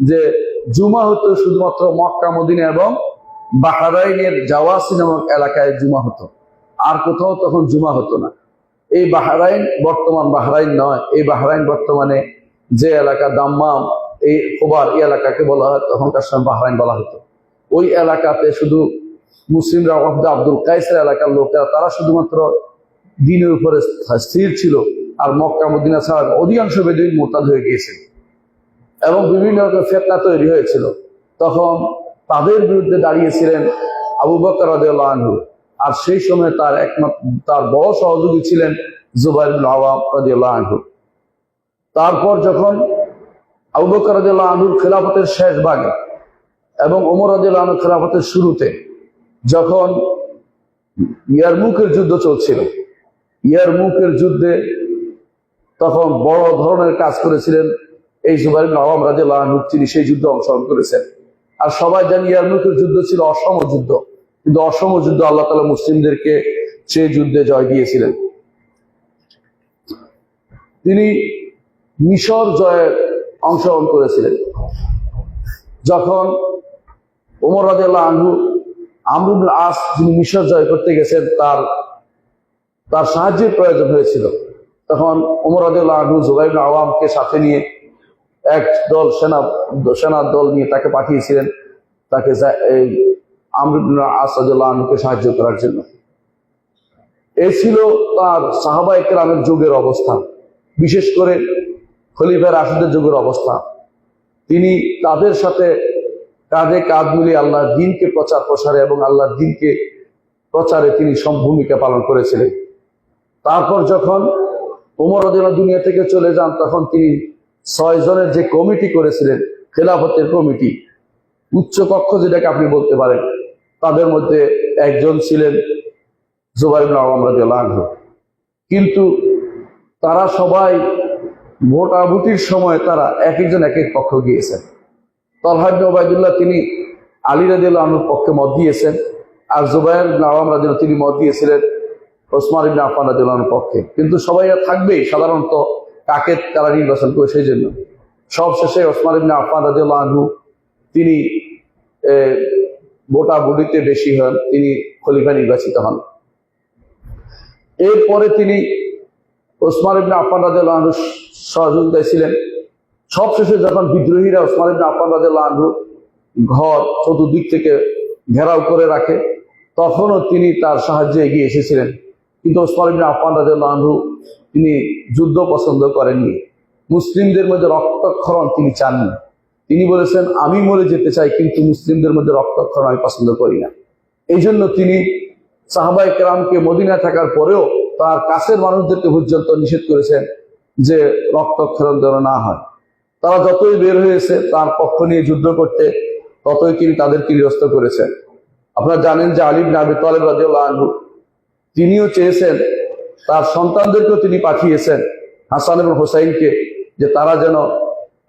যে জুমা হতো শুধুমাত্র মক্কা, মদিনা এবং বাহরাইনের জাওয়াসি নামক এলাকায় জুমা হতো, আর কোথাও তখন জুমা হতো না। এই বাহরাইন বর্তমান বাহরাইন নয়, এই বাহরাইন বর্তমানে যে এলাকা দাম্মাম, এই খোবার, এই এলাকাকে বলা হয়, তখনকার সময় বাহরাইন বলা হতো। ওই এলাকাতে শুধু মুসলিমরা, আব্দুল কাইসের এলাকার লোকেরা, তারা শুধুমাত্র দিনের উপরে স্থির ছিল, আর মক্কা মদিনা ছাড়া অধিকাংশ বেদুইন মুরতাদ হয়ে গিয়েছিল এবং বিভিন্ন রকম ফিতনা তৈরি হয়েছিল। তখন তাদের বিরুদ্ধে দাঁড়িয়েছিলেন আবু বকর রাদিয়াল্লাহু আনহু, আর সেই সময় তার বড় সহযোগী ছিলেন জুবাইর ইবনে আওয়াম রাদিয়াল্লাহু আনহু। তারপর যখন আবু বকর রাদিয়াল্লাহু আনহুর খেলাফতের শেষ ভাগে এবং ওমর রাদিয়াল্লাহু আনহুর খেলাফতের শুরুতে যখন ইয়ারমুকের যুদ্ধ চলছিল, ইয়ারমুকের যুদ্ধে তখন বড় ধরনের কাজ করেছিলেন এই জুবাইর ইবনে আওয়াম রাদিয়াল্লাহু আনহু, তিনি সেই যুদ্ধে অংশগ্রহণ করেছেন। আর সবাই জানি ইয়ারমুকের যুদ্ধ ছিল অসম যুদ্ধ, কিন্তু অসম যুদ্ধ আল্লাহ তাআলা মুসলিমদেরকে সেই যুদ্ধে জয় দিয়েছিলেন। তিনি মিশর জয়ে অংশগ্রহণ করেছিলেন। যখন ওমর রাদিয়াল্লাহু আনহু আমর ইবনে আস, যিনি মিশর জয় করতে গেছেন, তার সাহায্যের প্রয়োজন হয়েছিল। তখন ওমর রাদিয়াল্লাহু আনহু জুবাইর ইবনে আওয়ামকে সাথে নিয়ে এক দল সেনার দল নিয়ে তাকে পাঠিয়েছিলেন, তাকে আমর ইবনে আস রাদিয়াল্লাহু আনহুকে সাহায্য করার জন্য। এই ছিল তার সাহাবায়ে কেরামের যুগের অবস্থা, বিশেষ করে খলিফা রাশিদের যুগের অবস্থা। তিনি তাদের সাথে কাঁধে কাঁধ মিলিয়ে আল্লাহর দ্বীনকে প্রচার প্রসারে এবং আল্লাহর দ্বীনকে প্রচারে তিনি ভূমিকা পালন করেছিলেন। তারপর যখন ওমর রাদিয়াল্লাহু দুনিয়া থেকে চলে যান, তখন তিনি 6 জনের যে কমিটি করেছিলেন, খেলাফতের কমিটি, উচ্চ কক্ষ যেটাকে আপনি বলতে পারেন, তাদের মধ্যে একজন ছিলেন জুবাইর ইবনে আওয়াম রাদিয়াল্লাহু আনহু। কিন্তু তারা সবাই ভোটাভুটির সময় তারা এক একজন এক এক পক্ষ গিয়েছেন। তালহা ইবনে উবাইদুল্লাহ তিনি আলী রাদিয়াল্লাহু আনহুর পক্ষে মত দিয়েছেন, আর জুবাইর ইবনে আওয়াম রাদিয়াল্লাহু তিনি মত দিয়েছিলেন ওসমান ইবনে আফফান রাদিয়াল্লাহু আনহুর পক্ষে। কিন্তু সবাই থাকবেই সাধারণত কাকে তারা নির্বাচন করে, সেই জন্য সবশেষে ওসমান ইবনে আফফান রাদিয়াল্লাহু আনহু তিনি ভোটাভুটিতে বেশি হন, তিনি খলিফা নির্বাচিত হন। এরপরে তিনি ওসমান ইবনে আফফান রাদিয়াল্লাহু আনহু সহযোগিতায় ছিলেন। সবশেষে যখন বিদ্রোহীরা ওসমান ইবনে আফফান রাদিয়াল্লাহু আনহু ঘর চতুর্দিক থেকে ঘেরাও করে রাখে, তখনও তিনি তার সাহায্যে এগিয়ে এসেছিলেন। কিন্তু ওসমান ইবনে আফফান রাদিয়াল্লাহু আনহু তিনি যুদ্ধ পছন্দ করেননি, মুসলিমদের মধ্যে রক্তক্ষরণ তিনি চাননি। তিনি বলেছেন, আমি মরে যেতে চাই, কিন্তু মুসলিমদের মধ্যে রক্তক্ষরণ আমি পছন্দ করি না। এই জন্য তিনি সাহাবায়ে কেরামকে মদিনায় থাকার পরেও তার কাছের মানুষদেরকে পর্যন্ত নিষেধ করেছেন যে রক্তক্ষরণ যেন না হয়। তারা যতই বের হয়েছে তার পক্ষ নিয়ে যুদ্ধ করতে, ততই তিনি তাদেরকে নিরস্ত করেছেন। আপনারা জানেন যে আলী ইবনে আবি তালেব রাদিয়াল্লাহু আনহু তিনিও চেয়েছেন, তার সন্তানদেরকেও তিনি পাঠিয়েছেন হাসান এবং হোসাইনকে, যে তারা যেন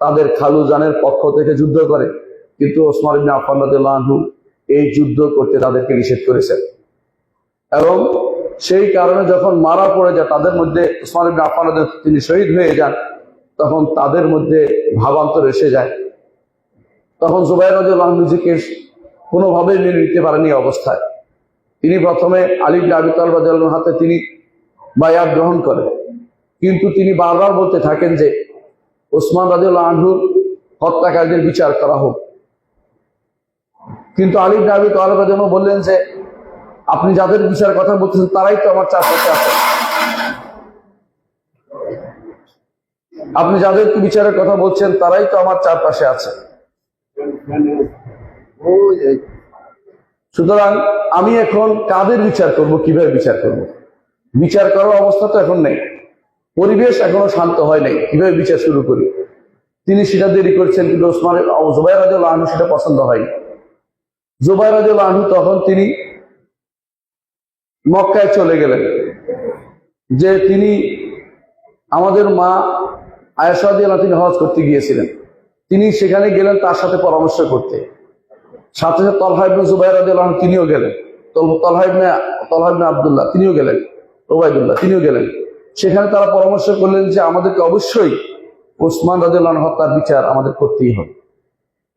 তাদের খালু জানের পক্ষ থেকে যুদ্ধ করে। কিন্তু ওসমান ইবনে আফফান রাদিয়াল্লাহু আনহু এই যুদ্ধ করতে তাদেরকে নিষেধ করেছেন। এবং সেই কারণে যখন মারা পড়ে যায় তাদের মধ্যে, ওসমান ইবনে আফফান রাদিয়াল্লাহু তিনি শহীদ হয়ে যান, তখন তাদের মধ্যে ভাবান্তর এসে যায়। তখন জুবাইর রাদিয়াল্লাহু আনহু নিজেকে কোনোভাবেই মেনে নিতে পারেনি অবস্থায়। তিনি প্রথমে আলী ইবনে আবি তালেব রাদিয়াল্লাহু আনহুর হাতে তিনি বায়াত গ্রহণ করেন, কিন্তু তিনি বারবার বলতে থাকেন যে ওসমান রাদিয়াল্লাহু আনহুর হত্যাকারীদের বিচার করা হোক। কিন্তু আলী ইবনে আবি তালেব রাদিয়াল্লাহু আনহু বললেন যে আপনি যাদের বিচার কথা বলতেছেন তারাই তো আমার চারপাশে আছে, আপনি যাদেরকে বিচারের কথা বলছেন তারাই তো আমার চারপাশে আছে। সুতরাং আমি এখন কাদের বিচার করব, কিভাবে বিচার করব? বিচার করার অবস্থা তো এখন নেই, পরিবেশ এখনো শান্ত হয় নাই, কিভাবে বিচার শুরু করি? তিনি সেটা দেরি করছেন, কিন্তু জুবাইর রাদিয়াল্লাহু আনহু সেটা পছন্দ হয়নি। জুবাইর রাদিয়াল্লাহু আনহু তখন তিনি মক্কায় চলে গেলেন, যে তিনি আমাদের মা আয়েশা রাদিয়াল্লাহু আনহা তিনি হজ করতে গিয়েছিলেন, তিনি সেখানে গেলেন তার সাথে পরামর্শ করতে। সাথে সাথে তালহা ইবনে জুবাইর রাদিয়াল্লাহু আনহু তিনিও গেলেন, তালহা ইবনে আব্দুল্লাহ তিনিও গেলেন, উবাইদুল্লাহ তিনিও গেলেন। সেখানে তারা পরামর্শ করলেন যে আমাদেরকে অবশ্যই ওসমান রাদিয়াল্লাহু আনহু হত্যার বিচার আমাদের করতেই হবে,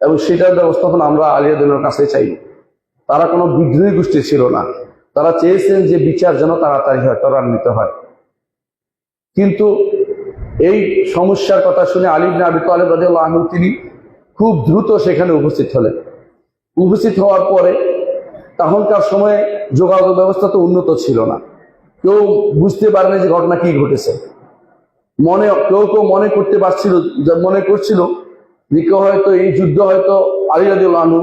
এবং সেটার ব্যবস্থাপনা আমরা আলী রাদিয়াল্লাহু আনহুর কাছে চাই। তারা কোনো বিদ্রোহী গোষ্ঠী ছিল না, তারা চেয়েছেন যে বিচার যেন তাড়াতাড়ি হয়, ত্বরান্বিত হয়। কিন্তু এই সমস্যার কথা শুনে আলী ইবনে আবি তালেব রাদিয়াল্লাহু আনহু তিনি খুব দ্রুত সেখানে উপস্থিত হলেন। উপস্থিত হওয়ার পরে তখনকার সময়ে যোগাযোগ ব্যবস্থা তো উন্নত ছিল না, কেউ বুঝতে পারেনি যে ঘটনা কি ঘটেছে। কেউ কেউ মনে করছিল যে কেউ হয়তো এই যুদ্ধ হয়তো আলী রাদিয়াল্লাহু আনহু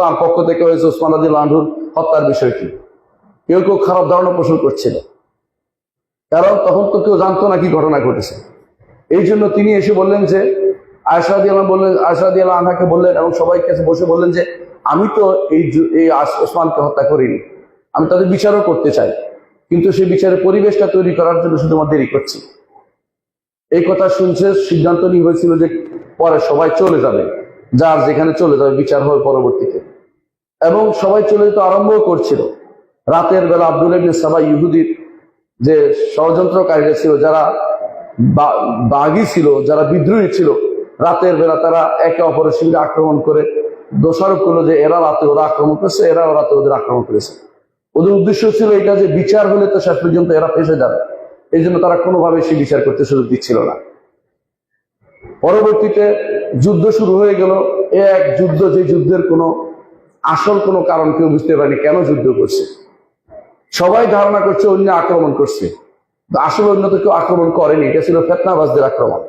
তার পক্ষ থেকে হয়েছে ওসমান রাদিয়াল্লাহু আনহুর হত্যার বিষয়টি। কেউ কেউ খারাপ ধারণা পোষণ করছিল, কারণ তখন তো কেউ জানতো না কি ঘটনা ঘটেছে। এই জন্য তিনি এসে বললেন যে আয়েশা রাদিয়াল্লাহু আনহাকে বললেন এবং সবাইকে বসে বললেন যে আমি তো এই ওসমানকে হত্যা করিনি, আমি তাদের বিচারও করতে চাই, কিন্তু সেই বিচারের পরিবেশটা তৈরি করার জন্য শুধুমাত্র দেরি করছি। এই কথা শুনছে, সিদ্ধান্ত নিয়ে হয়েছিল যে পরে সবাই চলে যাবে, যার যেখানে চলে যাবে, বিচার হবে পরবর্তীতে। এবং সবাই চলে যেতে আরম্ভ করছিল। রাতের বেলা আব্দুল্লাহ ইবনে সাবা ইহুদির যে ষড়যন্ত্রকারীরা ছিল, যারা বাগী ছিল, যারা বিদ্রোহী ছিল, রাতের বেলা তারা একে অপরের সঙ্গে আক্রমণ করে দোষারোপ করলো যে এরা রাতে ওরা আক্রমণ করেছে, এরাও রাতে ওদের আক্রমণ করেছে। ওদের উদ্দেশ্য ছিল এটা যে বিচার হলে তো শেষ পর্যন্ত এরা ফেসে যাবে, এই জন্য তারা কোনোভাবে সেই বিচার করতে সুযোগ দিচ্ছিল না। পরবর্তীতে যুদ্ধ শুরু হয়ে গেল। এক যুদ্ধ, যে যুদ্ধের আসল কোনো কারণ কেউ বুঝতে পারেনি, কেন যুদ্ধ করছে। সবাই ধারণা করছে অন্য আক্রমণ করছে, আসলে অন্য তো কেউ আক্রমণ করেনি, এটা ছিল ফিতনাবাজদের আক্রমণ।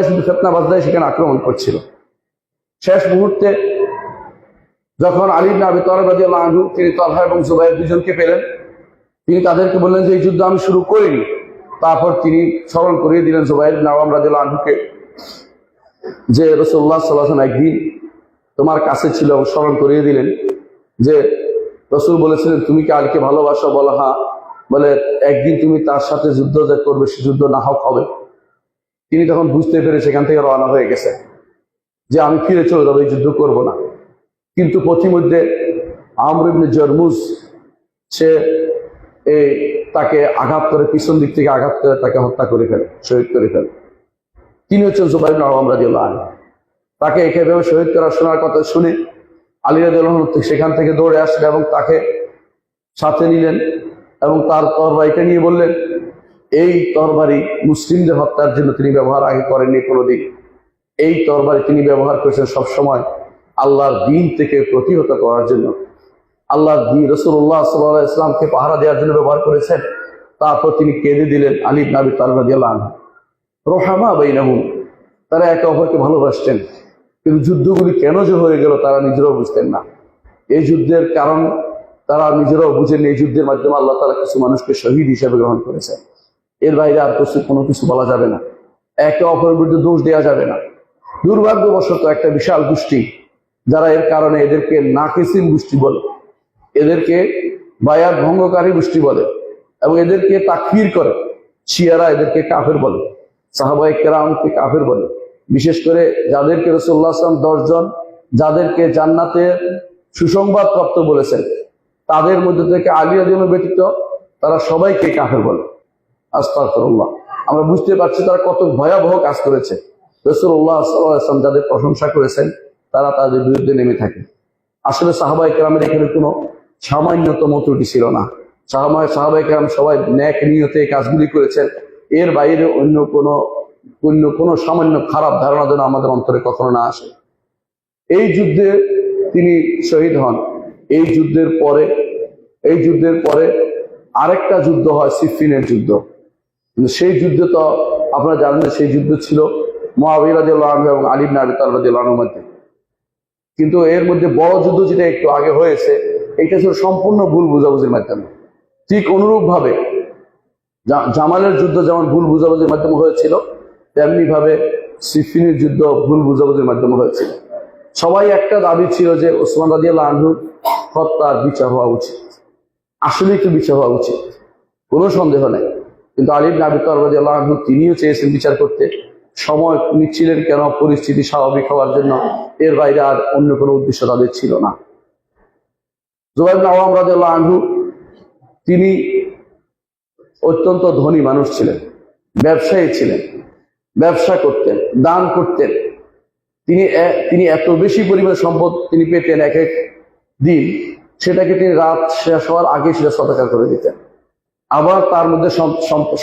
শুধু ফিতনাবাজরাই সেখানে আক্রমণ করছিল। শেষ মুহূর্তে যখন আলী ইবনে আবি তালেব রাদিয়াল্লাহু আনহু তিনি তালহা এবং জুবাইর দুজনকে পেলেন, তিনি তাদেরকে বললেন যে এই যুদ্ধ আমি শুরু করিনি, তারপর তিনি স্মরণ করিয়ে দিলেন জুবাইর ইবনে আওয়াম রাদিয়াল্লাহু আনহুকে যে রাসূলুল্লাহ সাল্লাল্লাহু আলাইহি ওয়াসাল্লাম একদিন তোমার কাছে ছিল, স্মরণ করিয়ে দিলেন যে রাসূল বলেছিলেন তুমি কি আলীকে ভালোবাসো? বলো হ্যাঁ। বলে একদিন তুমি তার সাথে যুদ্ধ যে করবে, সে যুদ্ধ না হোক হবে। তিনি তখন বুঝতে পেরে সেখান থেকে রওনা হয়ে গেছে যে আমি ফিরে চলে যাবো, এই যুদ্ধ করবো না। কিন্তু পথিমধ্যে আমর ইবনে জরমুজ সে তাকে আঘাত করে, পিছন দিক থেকে আঘাত করে তাকে হত্যা করে ফেলে, শহীদ করে ফেলে। তিনি হচ্ছেন জুবাইর ইবনে আওয়াম রাদিয়াল্লাহু আনহু। তাকে এভাবে শহীদ করার শোনার কথা শুনে আলী রাদিয়াল্লাহু আনহু সেখান থেকে দৌড়ে আসলেন এবং তাকে সাথে নিলেন এবং তার তরবারিটা নিয়ে বললেন, এই তরবারি মুসলিমদের হত্যার জন্য তিনি ব্যবহার আগে করেননি কোনোদিন। এই তরবারি তিনি ব্যবহার করেছেন সবসময় আল্লাহর দ্বীন থেকে প্রতিহত করার জন্য। আল্লাহর দ্বীন রাসূলুল্লাহ সাল্লাল্লাহু আলাইহি ওয়াসাল্লামকে পাহারা দেওয়ার জন্য ব্যবহার করেছেন। তারপর তিনি কেঁদে দিলেন আলী ইবনে আবি তালিব রাদিয়াল্লাহু আনহু। রুহামা বাইনাহুম, তারা একে অপরকে ভালোবাসতেন, কিন্তু যুদ্ধগুলি কেন যে হয়ে গেল তারা নিজেরাও বুঝতেন না। এই যুদ্ধের কারণ তারা নিজেরাও বুঝেন। এই যুদ্ধের মাধ্যমে আল্লাহ তাআলা কিছু মানুষকে শহীদ হিসেবে গ্রহণ করেছেন। এর বাইরে আর কোনো কিছু বলা যাবে না, একে অপরের বিরুদ্ধে দোষ দেওয়া যাবে না। দুর্ভাগ্যবশত একটা বিশাল গোষ্ঠী, যারা এর কারণে এদেরকে নাকিসিন গোষ্ঠী বলে, এদেরকে বায়াত ভঙ্গকারী গোষ্ঠী বলে এবং এদেরকে তাকফির করে। শিয়ারা এদেরকে কাফের বলে, সাহাবায়ে কেরামকে কাফের বলে। বিশেষ করে যাদেরকে রাসূলুল্লাহ সাল্লাল্লাহু আলাইহি ওয়াসাল্লাম যাদেরকে জান্নাতের সুসংবাদ প্রাপ্ত বলেছেন, তাদের মধ্যে থেকে আলী রাদিয়াল্লাহু ব্যতীত তারা সবাইকে কাফের বলে। আস্তাগফিরুল্লাহ। আমরা বুঝতে পারছি তারা কত ভয়াবহ কাজ করেছে। রাসূলুল্লাহ সাল্লাল্লাহু আলাইহি ওয়াসাল্লাম যাদের প্রশংসা করেছেন তারা তাদের বিরুদ্ধে নেমে থাকে। আসলে সাহাবায়ে কেরামের এখানে কোনো সামান্যতম ত্রুটি ছিল না। সাহাবায়ে কেরাম সবাই নেক নিয়তে এই কাজগুলি করেছেন। এর বাইরে অন্য কোনো সামান্য খারাপ ধারণা যেন আমাদের অন্তরে কখনো না আসে। এই যুদ্ধে তিনি শহীদ হন। এই যুদ্ধের পরে আরেকটা যুদ্ধ হয়, সিফফিনের যুদ্ধ। সেই যুদ্ধ তো আপনারা জানেন, সেই যুদ্ধ ছিল মুআবিয়া রাদিয়াল্লাহু আনহু এবং আলী ইবনে আবি তালিব রাদিয়াল্লাহু আনহুর মধ্যে। কিন্তু এর মধ্যে বড় যুদ্ধ যেটা একটু আগে হয়েছে, এটা ছিল সম্পূর্ণ ভুল বুঝাবুঝির মাধ্যমে। ঠিক অনুরূপ ভাবে জামালের যুদ্ধ যেমন ভুল বুঝাবুঝির মাধ্যমে হয়েছিল, তেমনি ভাবে সিফফিনের যুদ্ধ ভুল বুঝাবুঝির মাধ্যমে হয়েছিল। সবাই একটা দাবি ছিল যে ওসমান রাদিয়াল্লাহু আনহু হত্যার বিচার হওয়া উচিত, আসলেই তো বিচার হওয়া উচিত, কোনো সন্দেহ নেই। কিন্তু আলী ইবনে আবি তালিব রাদিয়াল্লাহু আনহু তিনিও চেয়েছেন বিচার করতে, সময় নিচ্ছিলেন কেন, পরিস্থিতি স্বাভাবিক হওয়ার জন্য। এর বাইরে আর অন্য কোনো উদ্দেশ্য তাদের ছিল না। জুবাইর ইবনে আওয়াম রাদিয়াল্লাহু আনহু তিনি অত্যন্ত ধনী মানুষ ছিলেন, ব্যবসায়ী ছিলেন, ব্যবসা করতেন, দান করতেন। তিনি এত বেশি পরিমাণে সম্পদ তিনি পেতেন এক এক দিন, সেটাকে তিনি রাত শেষ হওয়ার আগে সেটা সদকা করে দিতেন। আবার তার মধ্যে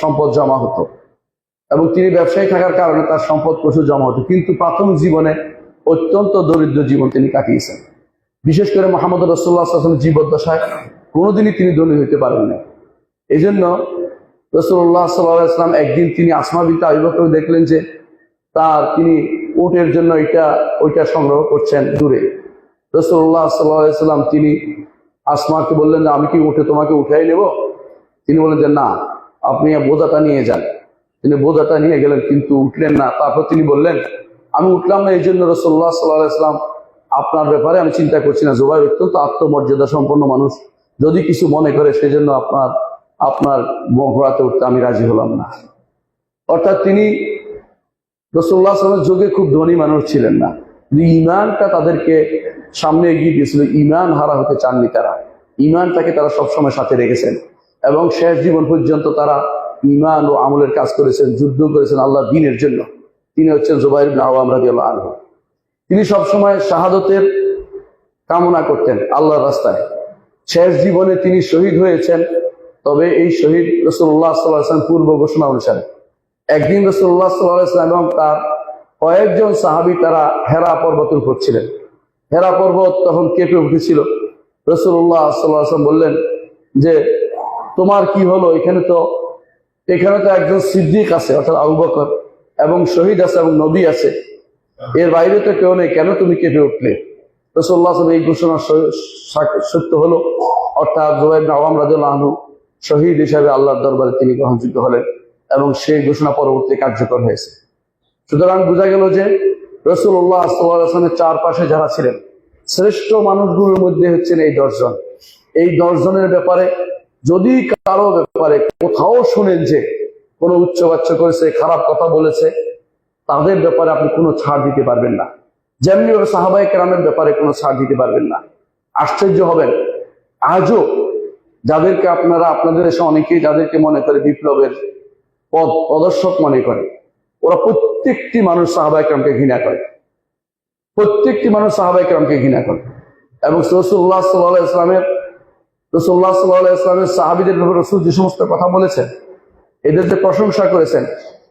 সম্পদ জমা হতো এবং তিনি ব্যবসায়ী থাকার কারণে তার সম্পদ প্রচুর জমা হতো। কিন্তু প্রাথমিক জীবনে অত্যন্ত দরিদ্র জীবন তিনি কাটিয়েছেন। বিশেষ করে মুহাম্মদ রাসূলুল্লাহ সাল্লাল্লাহু আলাইহি ওয়াসাল্লাম জীবদ্দশায় কোনোদিনই তিনি ধনী হইতে পারেননি। এই জন্য রাসূলুল্লাহ সাল্লাল্লাহু আলাইহি ওয়াসাল্লাম একদিন তিনি আসমা বিনতে আবু বকর দেখলেন যে তিনি উটের জন্য ওইটা সংগ্রহ করছেন দূরে। রাসূলুল্লাহ সাল্লাল্লাহু আলাইহি ওয়াসাল্লাম তিনি আসমাকে বললেন যে আমি কি উঠে তোমাকে উঠাই নেব? তিনি বললেন যে না, আপনি বোঝাটা নিয়ে যান। তিনি বোঝাটা নিয়ে গেলেন, কিন্তু উঠলেন না। তারপর তিনি বললেন আমি উঠলাম না, এই জন্য রাসূলুল্লাহ সাল্লাল্লাহু আলাইহি ওয়াসাল্লাম আপনার ব্যাপারে আমি চিন্তা করছি না। জুবাইর অত্যন্ত আত্মমর্যাদা সম্পন্ন মানুষ, যদি কিছু মনে করে সেজন্য আপনার ঘোড়াতে উঠতে আমি রাজি হলাম না। অর্থাৎ তিনি রাসূলুল্লাহ সাল্লাল্লাহু আলাইহি ওয়াসাল্লামের যুগে খুব ধনী মানুষ ছিলেন না, ইমানটা তাদেরকে সামনে এগিয়ে দিয়েছিল। ইমান হারা হতে চাননি তারা, ইমানটাকে তারা সবসময় সাথে রেখেছেন এবং শেষ জীবন পর্যন্ত তারা ইমান ও আমলের কাজ করেছেন, যুদ্ধ করেছেন আল্লাহ দ্বীনের জন্য। তিনি হচ্ছেন জুবাইর ইবনে আওয়াম রাদিয়াল্লাহু আনহু। তিনি সবসময় শাহাদতের কামনা করতেন আল্লাহর রাস্তায়। শেষ জীবনে তিনি শহীদ হয়েছেন, তবে এই শহীদ রাসূলুল্লাহ সাল্লাল্লাহু আলাইহি ওয়াসাল্লাম পূর্ব ঘোষণা অনুসারে। একদিন রাসূলুল্লাহ সাল্লাল্লাহু আলাইহি ওয়াসাল্লাম এবং তার কয়েকজন সাহাবী তারা হেরা পর্বতের উপর ছিলেন। হেরা পর্বত তখন কেঁপে উঠেছিল। রাসূলুল্লাহ সাল্লাল্লাহু আলাইহি ওয়াসাল্লাম বললেন যে তোমার কি হলো? এখানে তো একজন সিদ্দিক আছে, অর্থাৎ আবু বকর, এবং শহীদ আছে এবং নবী আছে, এর বাইরে তো কেউ নেই, কেন তুমি কেঁপে উঠলে? রাসূলুল্লাহ সাল্লাল্লাহু আলাইহি ওয়াসাল্লাম এই ঘোষণা সত্য হলো, অর্থাৎ জুবাইর ইবনে আওয়াম রাদিয়াল্লাহু আনহু শহীদ হিসাবে আল্লাহর দরবারে তিনি গ্রহণযোগ্য হলেন এবং সেই ঘোষণা পরবর্তী কার্যকর হয়েছে। সুতরাং বোঝা গেল যে রাসূলুল্লাহ সাল্লাল্লাহু আলাইহি ওয়াসাল্লামের চারপাশে যারা ছিলেন শ্রেষ্ঠ মানুষগুলোর মধ্যে হচ্ছেন এই 10 জন। এই 10 জনের ব্যাপারে যদি কারো ব্যাপারে কোথাও শুনেন যে কোনো উচ্চবাচ্য করেছে, খারাপ কথা বলেছে, তাদের ব্যাপারে আপনি কোনো ছাড় দিতে পারবেন না। যেমনি ওরা সাহাবায়ে কেরামের ব্যাপারে কোনো ছাড় দিতে পারবেন না। আশ্চর্য হবেন, আজও যাদেরকে আপনারা আপনাদের দেশে অনেকেই যাদেরকে মনে করে বিপ্লবের প্রদর্শক মনে করে, ওরা প্রত্যেকটি মানুষ সাহাবায়ে কেরামকে ঘৃণা করে, প্রত্যেকটি মানুষ সাহাবায়ে কেরামকে ঘৃণা করে। এবং রাসূলুল্লাহ সাল্লাল্লাহু আলাইহি ওয়াসাল্লামের সাহাবীদের ব্যাপারে রাসূল যে সমস্ত কথা বলেছেন, এদের যে প্রশংসা করেছেন,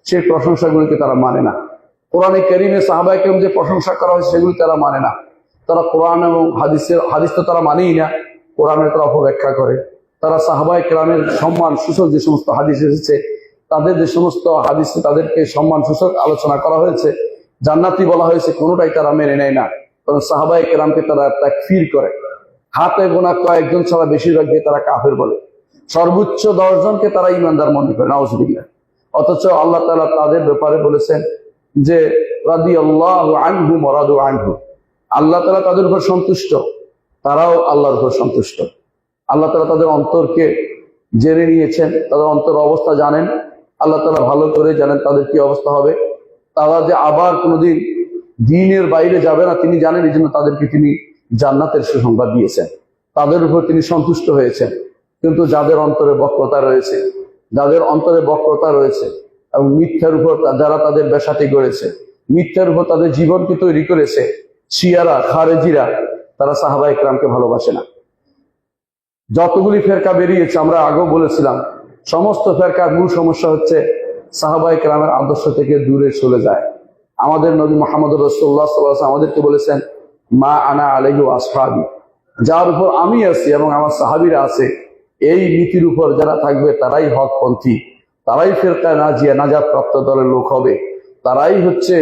সেই প্রশংসাগুলিকে তারা মানে না। কোরআনে কারীমে সাহাবায়ে কেরাম যে প্রশংসা করা হয় সেগুলি তারা মানে না। তারা কোরআন এবং হাদিস তো তারা মানেই না, কোরআনের তারা অপব্যাখ্যা করে। তারা সাহাবায়ে কেরামের সম্মান সূচক যে সমস্ত হাদিস এসেছে, তাদের যে সমস্ত হাদিসে তাদেরকে সম্মান সূচক আলোচনা করা হয়েছে, জান্নাতি বলা হয়েছে, কোনোটাই তারা মেনে নেয় না। কারণ সাহাবায়ে কেরামকে তারা তাকফীর করে। হাতে গোনা কয়েকজন ছাড়া বেশিরভাগকে তারা কাফের বলে। সর্বোচ্চ 10 জনকে তারা ঈমানদার মনে করে, নাউযুবিল্লাহ। অথচ আল্লাহ তাআলা তাদের ব্যাপারে বলেছেন যে রাদিয়াল্লাহু আনহুম ওয়া রাদু আনহু, আল্লাহ তাআলা তাদের উপর সন্তুষ্ট, তারাও আল্লাহর উপর সন্তুষ্ট। আল্লাহ তাআলা তাদের অন্তরকে জেনে নিয়েছেন, তাদের অন্তর অবস্থা জানেন। আল্লাহ তাআলা ভালো করে জানেন তাদের কি অবস্থা হবে। তারা যে আবার কোনোদিন দ্বীনের বাইরে যাবে না তিনি জানেন, এই জন্য তাদেরকে তিনি জান্নাতের সুসংবাদ দিয়েছেন, তাদের উপর তিনি সন্তুষ্ট হয়েছেন। কিন্তু যাদের অন্তরে বক্রতা রয়েছে, যাদের অন্তরে বক্রতা রয়েছে এবং মিথ্যার উপর যারা তাদের বেসাতি গড়েছে, মিথ্যার উপর তাদের জীবনকে তৈরি করেছে, শিয়ারা, খারেজিরা, তারা সাহাবায়ে কেরামকে ভালোবাসে না। যতগুলি ফেরকা বেরিয়েছে, আমরা আগেও বলেছিলাম, সমস্ত ফেরকার মূল সমস্যা হচ্ছে সাহাবায়ে কেরামের আদর্শ থেকে দূরে চলে যায়। আমাদের নবী মুহাম্মদ রাসূলুল্লাহ সাল্লাল্লাহু আলাইহি ওয়াসাল্লাম আমাদেরকে বলেছেন, মা আনা আলাইহি ওয়া আসহাবি, যার উপর আমি আছি এবং আমার সাহাবীরা আছে, এই নীতির উপর যারা থাকবে তারাই হকপন্থী, তারাই ফেরকায়ে নাজিয়া, নাজাত প্রাপ্ত দলের লোক হবে। তারাই হচ্ছে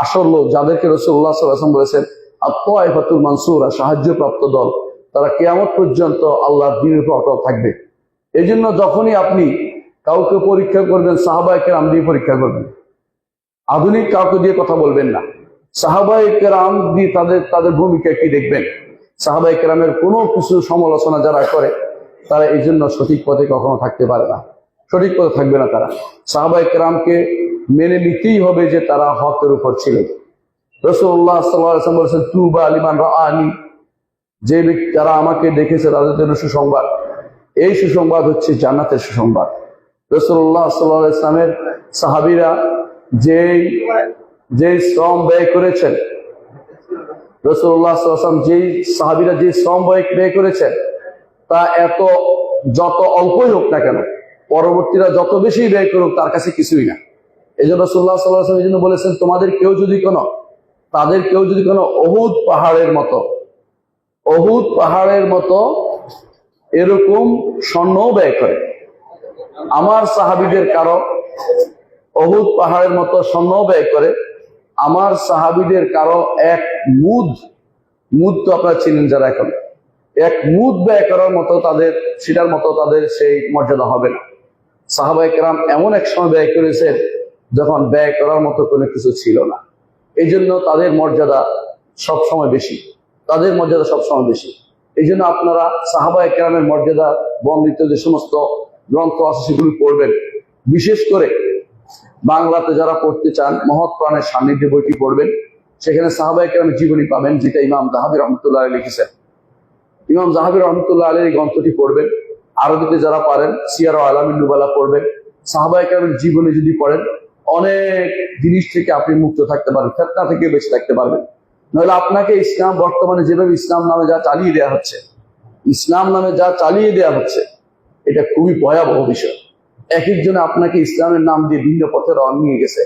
আসল লোক, যাদেরকে রাসূলুল্লাহ সাল্লাল্লাহু আলাইহি ওয়াসাল্লাম বলেছেন আত-তায়েফাতুল মানসুরা, সাহায্যপ্রাপ্ত দল। তারা কিয়ামত পর্যন্ত আল্লাহর দ্বীনের উপর অটল থাকবে। এই জন্য যখনই আপনি কাউকে পরীক্ষা করবেন, সাহাবায়ে কেরাম দিয়ে পরীক্ষা করবেন, আধুনিক কাউকে দিয়ে কথা বলবেন না। সাহাবায়ে কেরাম দিয়ে তাদের ভূমিকা কি দেখবেন। সাহাবায়ে কেরামের কোনো কিছু সমালোচনা যারা করে, তারা এই জন্য সঠিক পথে কখনো থাকতে পারে না, সঠিক পথে থাকবে না। তারা সাহাবায়ে কেরামকে মেনে নিতেই হবে যে তারা হকের উপর ছিলেন। রাসূলুল্লাহ সাল্লাল্লাহু আলাইহি ওয়াসাল্লাম বলেছেন, তুবা লিমান রাআনি, যে ব্যক্তি যারা আমাকে দেখেছে তাদের জন্য সুসংবাদ। এই সুসংবাদ হচ্ছে জান্নাতের সুসংবাদ। রাসূলুল্লাহ সাল্লাল্লাহু আলাইহি ওয়াসাল্লামের সাহাবীরা যেই শ্রম ব্যয় করেছেন, রাসূলুল্লাহ সাল্লাল্লাহু আলাইহি ওয়াসাল্লাম যেই সাহাবীরা যে শ্রম ব্যয় করেছেন, তা যত অল্পই হোক না কেন, পরবর্তীরা যত বেশি ব্যয় করুক তার কাছে কিছুই না। এই জন্য রাসূলুল্লাহ সাল্লাল্লাহু আলাইহি ওয়াসাল্লাম এই জন্য বলেছেন, তাদের কেউ যদি কোনো উহুদ পাহাড়ের মতো এরকম স্বর্ণ ব্যয় করে, আমার সাহাবীদের কারো উহুদ পাহাড়ের মতো স্বর্ণ ব্যয় করে, আমার সাহাবীদের কারো এক মুদ তো আপনারা চিনেন যারা, এখন এক মুদ ব্যয় করার মতো সেটার মতো তাদের সেই মর্যাদা হবে না। সাহাবায়ে কেরাম এমন এক সময় ব্যয় করেছেন যখন ব্যয় করার মতো কোনো কিছু ছিল না। এই জন্য তাদের মর্যাদা সবসময় বেশি, এই জন্য আপনারা সাহাবায়ে কেরামের মর্যাদা বর্ণিত যে সমস্ত গ্রন্থ আছে সেগুলি পড়বেন। বিশেষ করে বাংলাতে যারা পড়তে চান, মহৎ প্রাণের সান্নিধ্যে বইটি পড়বেন। সেখানে সাহাবায়ে কেরামের জীবনী পাবেন, যেটা ইমাম যাহাবী রাহমাতুল্লাহ আলাইহি লিখেছেন। ইমাম যাহাবী রাহমাতুল্লাহ আলাইহি এই গ্রন্থটি পড়বেন। আরবিতে যারা পারেন সিয়ার আলামিন নুবালা পড়বেন। সাহাবায়ে কেরামের জীবনী যদি পড়েন, অনেক জিনিস থেকে আপনি মুক্ত থাকতে পারবেন, ফিতনা থেকে বেঁচে থাকতে পারবেন। নইলে আপনাকে ইসলাম বর্তমানে যেভাবে ইসলাম নামে যা চালিয়ে দেওয়া হচ্ছে, এটা খুবই ভয়াবহ বিষয়। এক একজনে আপনাকে ইসলামের নাম দিয়ে ভিন্ন পথে রওনা নিয়ে গেছে,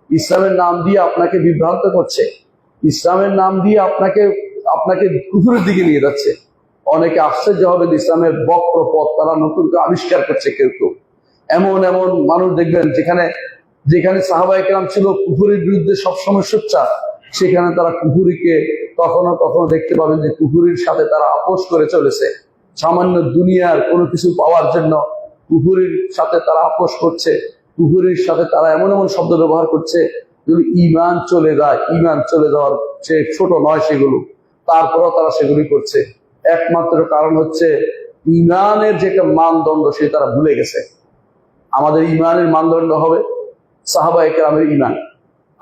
ইসলামের নাম দিয়ে আপনাকে বিভ্রান্ত করছে, ইসলামের নাম দিয়ে আপনাকে কুফরের দিকে নিয়ে যাচ্ছে। অনেকে আশ্চর্য হবে, ইসলামের বক্র পথ তারা নতুন করে আবিষ্কার করছে। কেউ এমন মানুষ দেখবেন যেখানে সাহাবায়ে কেরাম ছিল কুফরের বিরুদ্ধে সবসময় সোচ্চার, সেখানে তারা কুফুরিকে কখনো দেখতে পাবেন যে কুফুরির সাথে তারা আপোষ করে চলেছে। সামান্য দুনিয়ার কোনো কিছু পাওয়ার জন্য কুফুরির সাথে তারা আপোষ করছে, কুফুরির সাথে তারা এমন এমন শব্দ ব্যবহার করছে যেগুলো ইমান চলে যায়, ইমান চলে যাওয়ার সে ছোট নয় সেগুলো, তারপরেও তারা সেগুলি করছে। একমাত্র কারণ হচ্ছে ইমানের যে একটা মানদণ্ড সে তারা ভুলে গেছে। আমাদের ইমানের মানদণ্ড হবে সাহাবায়ে কেরামের ইমান।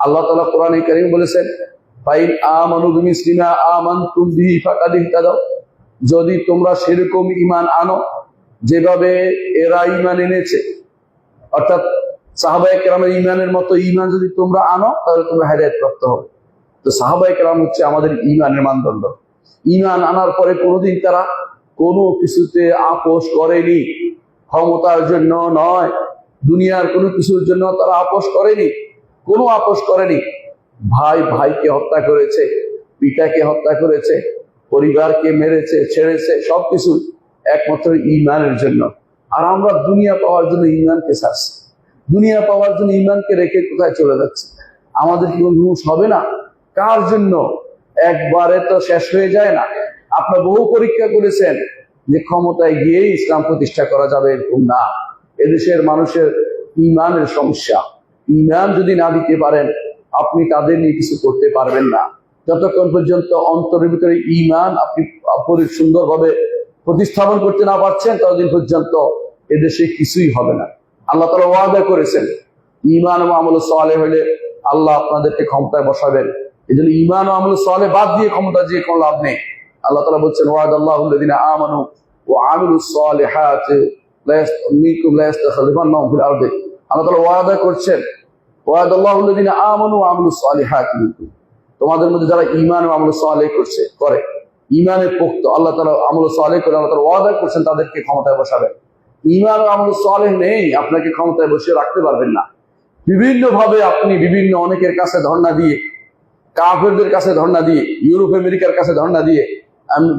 আল্লাহ তাআলা কোরআনে কারীম বলেছেন, ফাইন আমানু বিমিসলিমা আমানতুম বিহি ফাকাদ ইহতাদাও, যদি তোমরা সেরকম ইমান আনো যেভাবে এরা ইমান এনেছে, অর্থাৎ সাহাবায়ে কেরামের ইমানের মতো ইমান যদি তোমরা আনো তাহলে তোমরা হেদায়েত প্রাপ্ত হবে। তো সাহাবায়ে কেরাম হচ্ছে আমাদের ইমানের মানদণ্ড। ইমান আনার পরে কোনোদিন তারা কোনো কিছুতে আপোষ করেনি, ক্ষমতার জন্য নয়, দুনিয়ার কোনো কিছুর জন্য তারা আপোষ করেনি, কোনো আপোষ করেনি। ভাই ভাইকে হত্যা করেছে, পিতাকে হত্যা করেছে, পরিবারকে মেরেছে, ছেড়েছে, সবকিছু একমাত্র ইমানের জন্য। আর আমরা দুনিয়া পাওয়ার জন্য ইমানকে ছাড়ছি, দুনিয়া পাওয়ার জন্য ইমানকে রেখে কোথায় চলে যাচ্ছে? আমাদের কি হুঁশ হবে না? কার জন্য? একবারে তো শেষ হয়ে যায় না। আপনার বহু পরীক্ষা করেছেন যে ক্ষমতায় গিয়েই ইসলাম প্রতিষ্ঠা করা যাবে, এরকম না। এদেশের মানুষের ইমানের সমস্যা। ইমান যদি না দিতে পারেন আপনি তাদের নিয়ে কিছু করতে পারবেন না। যতক্ষণ পর্যন্ত অন্তরের ভিতরে ইমান আপনি সুন্দরভাবে প্রতিস্থাপন করতে না পারছেন ততদিন পর্যন্ত এদেশে কিছুই হবে না। আল্লাহ তাআলা ওয়াদা করেছেন ঈমান ও আমল সালেহ হলে আল্লাহ আপনাদেরকে ক্ষমতায় বসাবেন। এই জন্য ঈমান ও আমল সালেহ বাদ দিয়ে ক্ষমতা যে কোনো লাভ নেই। আল্লাহ তাআলা বলছেন ওয়াদাল্লাহুল্লাযিনা আমানু ওয়া আমিলুস সালিহাতি মিনকুম লা ইস্তাখলিফান্নাহুম ফিল আরদি। আল্লাহ তাআলা ওয়াদা করছেন ওয়াদাল্লাহুল্লাযিনা আমানু ওয়া আমিলুস সালিহাতি মিনকুম, তোমাদের মধ্যে যারা ঈমান ও আমল সালেহ করে, ঈমানের পোক্ত, আল্লাহ তাআলা আমল সালেহ করে আল্লাহ তাআলা ওয়াদা করছেন তাদেরকে ক্ষমতায় বসাবেন। ঈমান ও আমল সালেহ নেই, আপনাকে ক্ষমতায় বসিয়ে রাখতে পারবেন না। বিভিন্ন ভাবে আপনি বিভিন্ন অনেকের কাছে ধর্ণা দিয়ে, কাফেরদের কাছে ধর্ণা দিয়ে, ইউরোপ আমেরিকার কাছে ধর্ণা দিয়ে,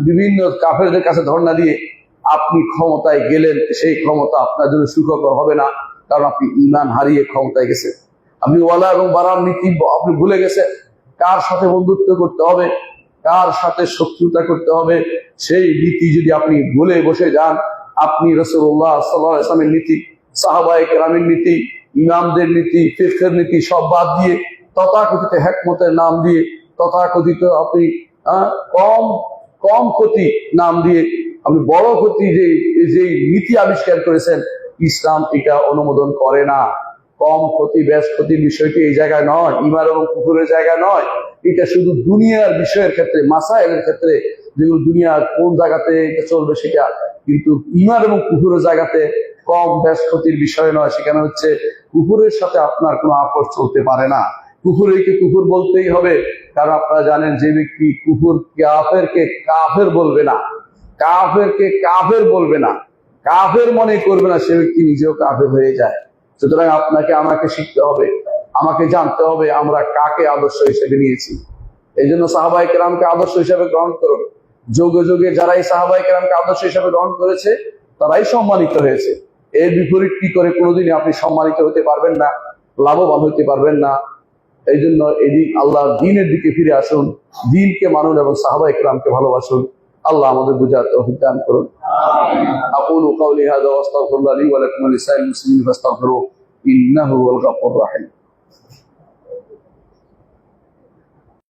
বিভিন্ন কাফেরদের কাছে ধর্ণা দিয়ে আপনি ক্ষমতায় গেলেন, সেই ক্ষমতা আপনার জন্য সুখকর হবে না, কারণ আপনি ঈমান হারিয়ে ক্ষমতায় গেছেন। আপনি ওয়ালা এবং বারার নীতি আপনি ভুলে গেছেন। কার সাথে বন্ধুত্ব করতে হবে, কার সাথে শত্রুতা করতে হবে, সেই নীতি যদি আপনি ভুলে বসে যান, আপনি রাসূলুল্লাহ সাল্লাল্লাহু আলাইহি ওয়াসাল্লামের নীতি, সাহাবায়ে কেরামের নীতি, ইমামদের নীতি, ফিকহের নীতি সব বাদ দিয়ে তথাকথিত হিকমতের নাম দিয়ে, তথাকথিত আপনি কম ক্ষতি নাম দিয়ে আপনি বড় ক্ষতি যে নীতি আবিষ্কার করেছেন, ইসলাম এটা অনুমোদন করে না। কম ক্ষতি বেশ ক্ষতির বিষয়টি এই জায়গায় নয়, ঈমান এবং কুফরের জায়গায় নয়। এটা শুধু দুনিয়ার বিষয়ের ক্ষেত্রে, মাসাইলের ক্ষেত্রে, যেগুলো দুনিয়ার কোন জায়গাতে এটা চলবে সেটা, কিন্তু ঈমান এবং কুফরের জায়গাতে কম বেশ ক্ষতির বিষয় নয়। সেখানে হচ্ছে কুফরের সাথে আপনার কোনো আপোষ চলতে পারে না। কুফরকে কুফর বলতেই হবে, কারণ আপনারা জানেন যে ব্যক্তি কুফর কাফেরকে কাফের বলবে না, কাফেরকে কাফের বলবে না, কাফের মনে করবে না, সে ব্যক্তি নিজেও কাফের হয়ে যায়। সুতরাং আপনাকে আমাকে শিখতে হবে, আমাকে জানতে হবে আমরা কাকে আদর্শ হিসেবে নিয়েছি। এই জন্য সাহাবায়ে কেরামকে আদর্শ হিসেবে গ্রহণ করুন। যুগে যুগে যারা এই সাহাবায়ে কেরামকে আদর্শ হিসেবে গ্রহণ করেছে তারাই সম্মানিত হয়েছে। এর বিপরীত কি করে কোনোদিনই আপনি সম্মানিত হতে পারবেন না, লাভবান হতে পারবেন না। এই জন্য এদিন আল্লাহ দ্বীনের দিকে ফিরে আসুন, দ্বীনকে মানুন এবং সাহাবায়ে কেরামকে ভালোবাসুন। আল্লাহ আমাদের বুঝার তৌফিক দান করুন। আকুলু কাওলি হাযা ওয়া আস্তাগফিরুল্লাহ লি ওয়া লাকুম ওয়া লিসাইরিল মুসলিমিন ফাস্তাগফিরুহু ইন্নাহু হুয়াল গাফুরুর রাহিম।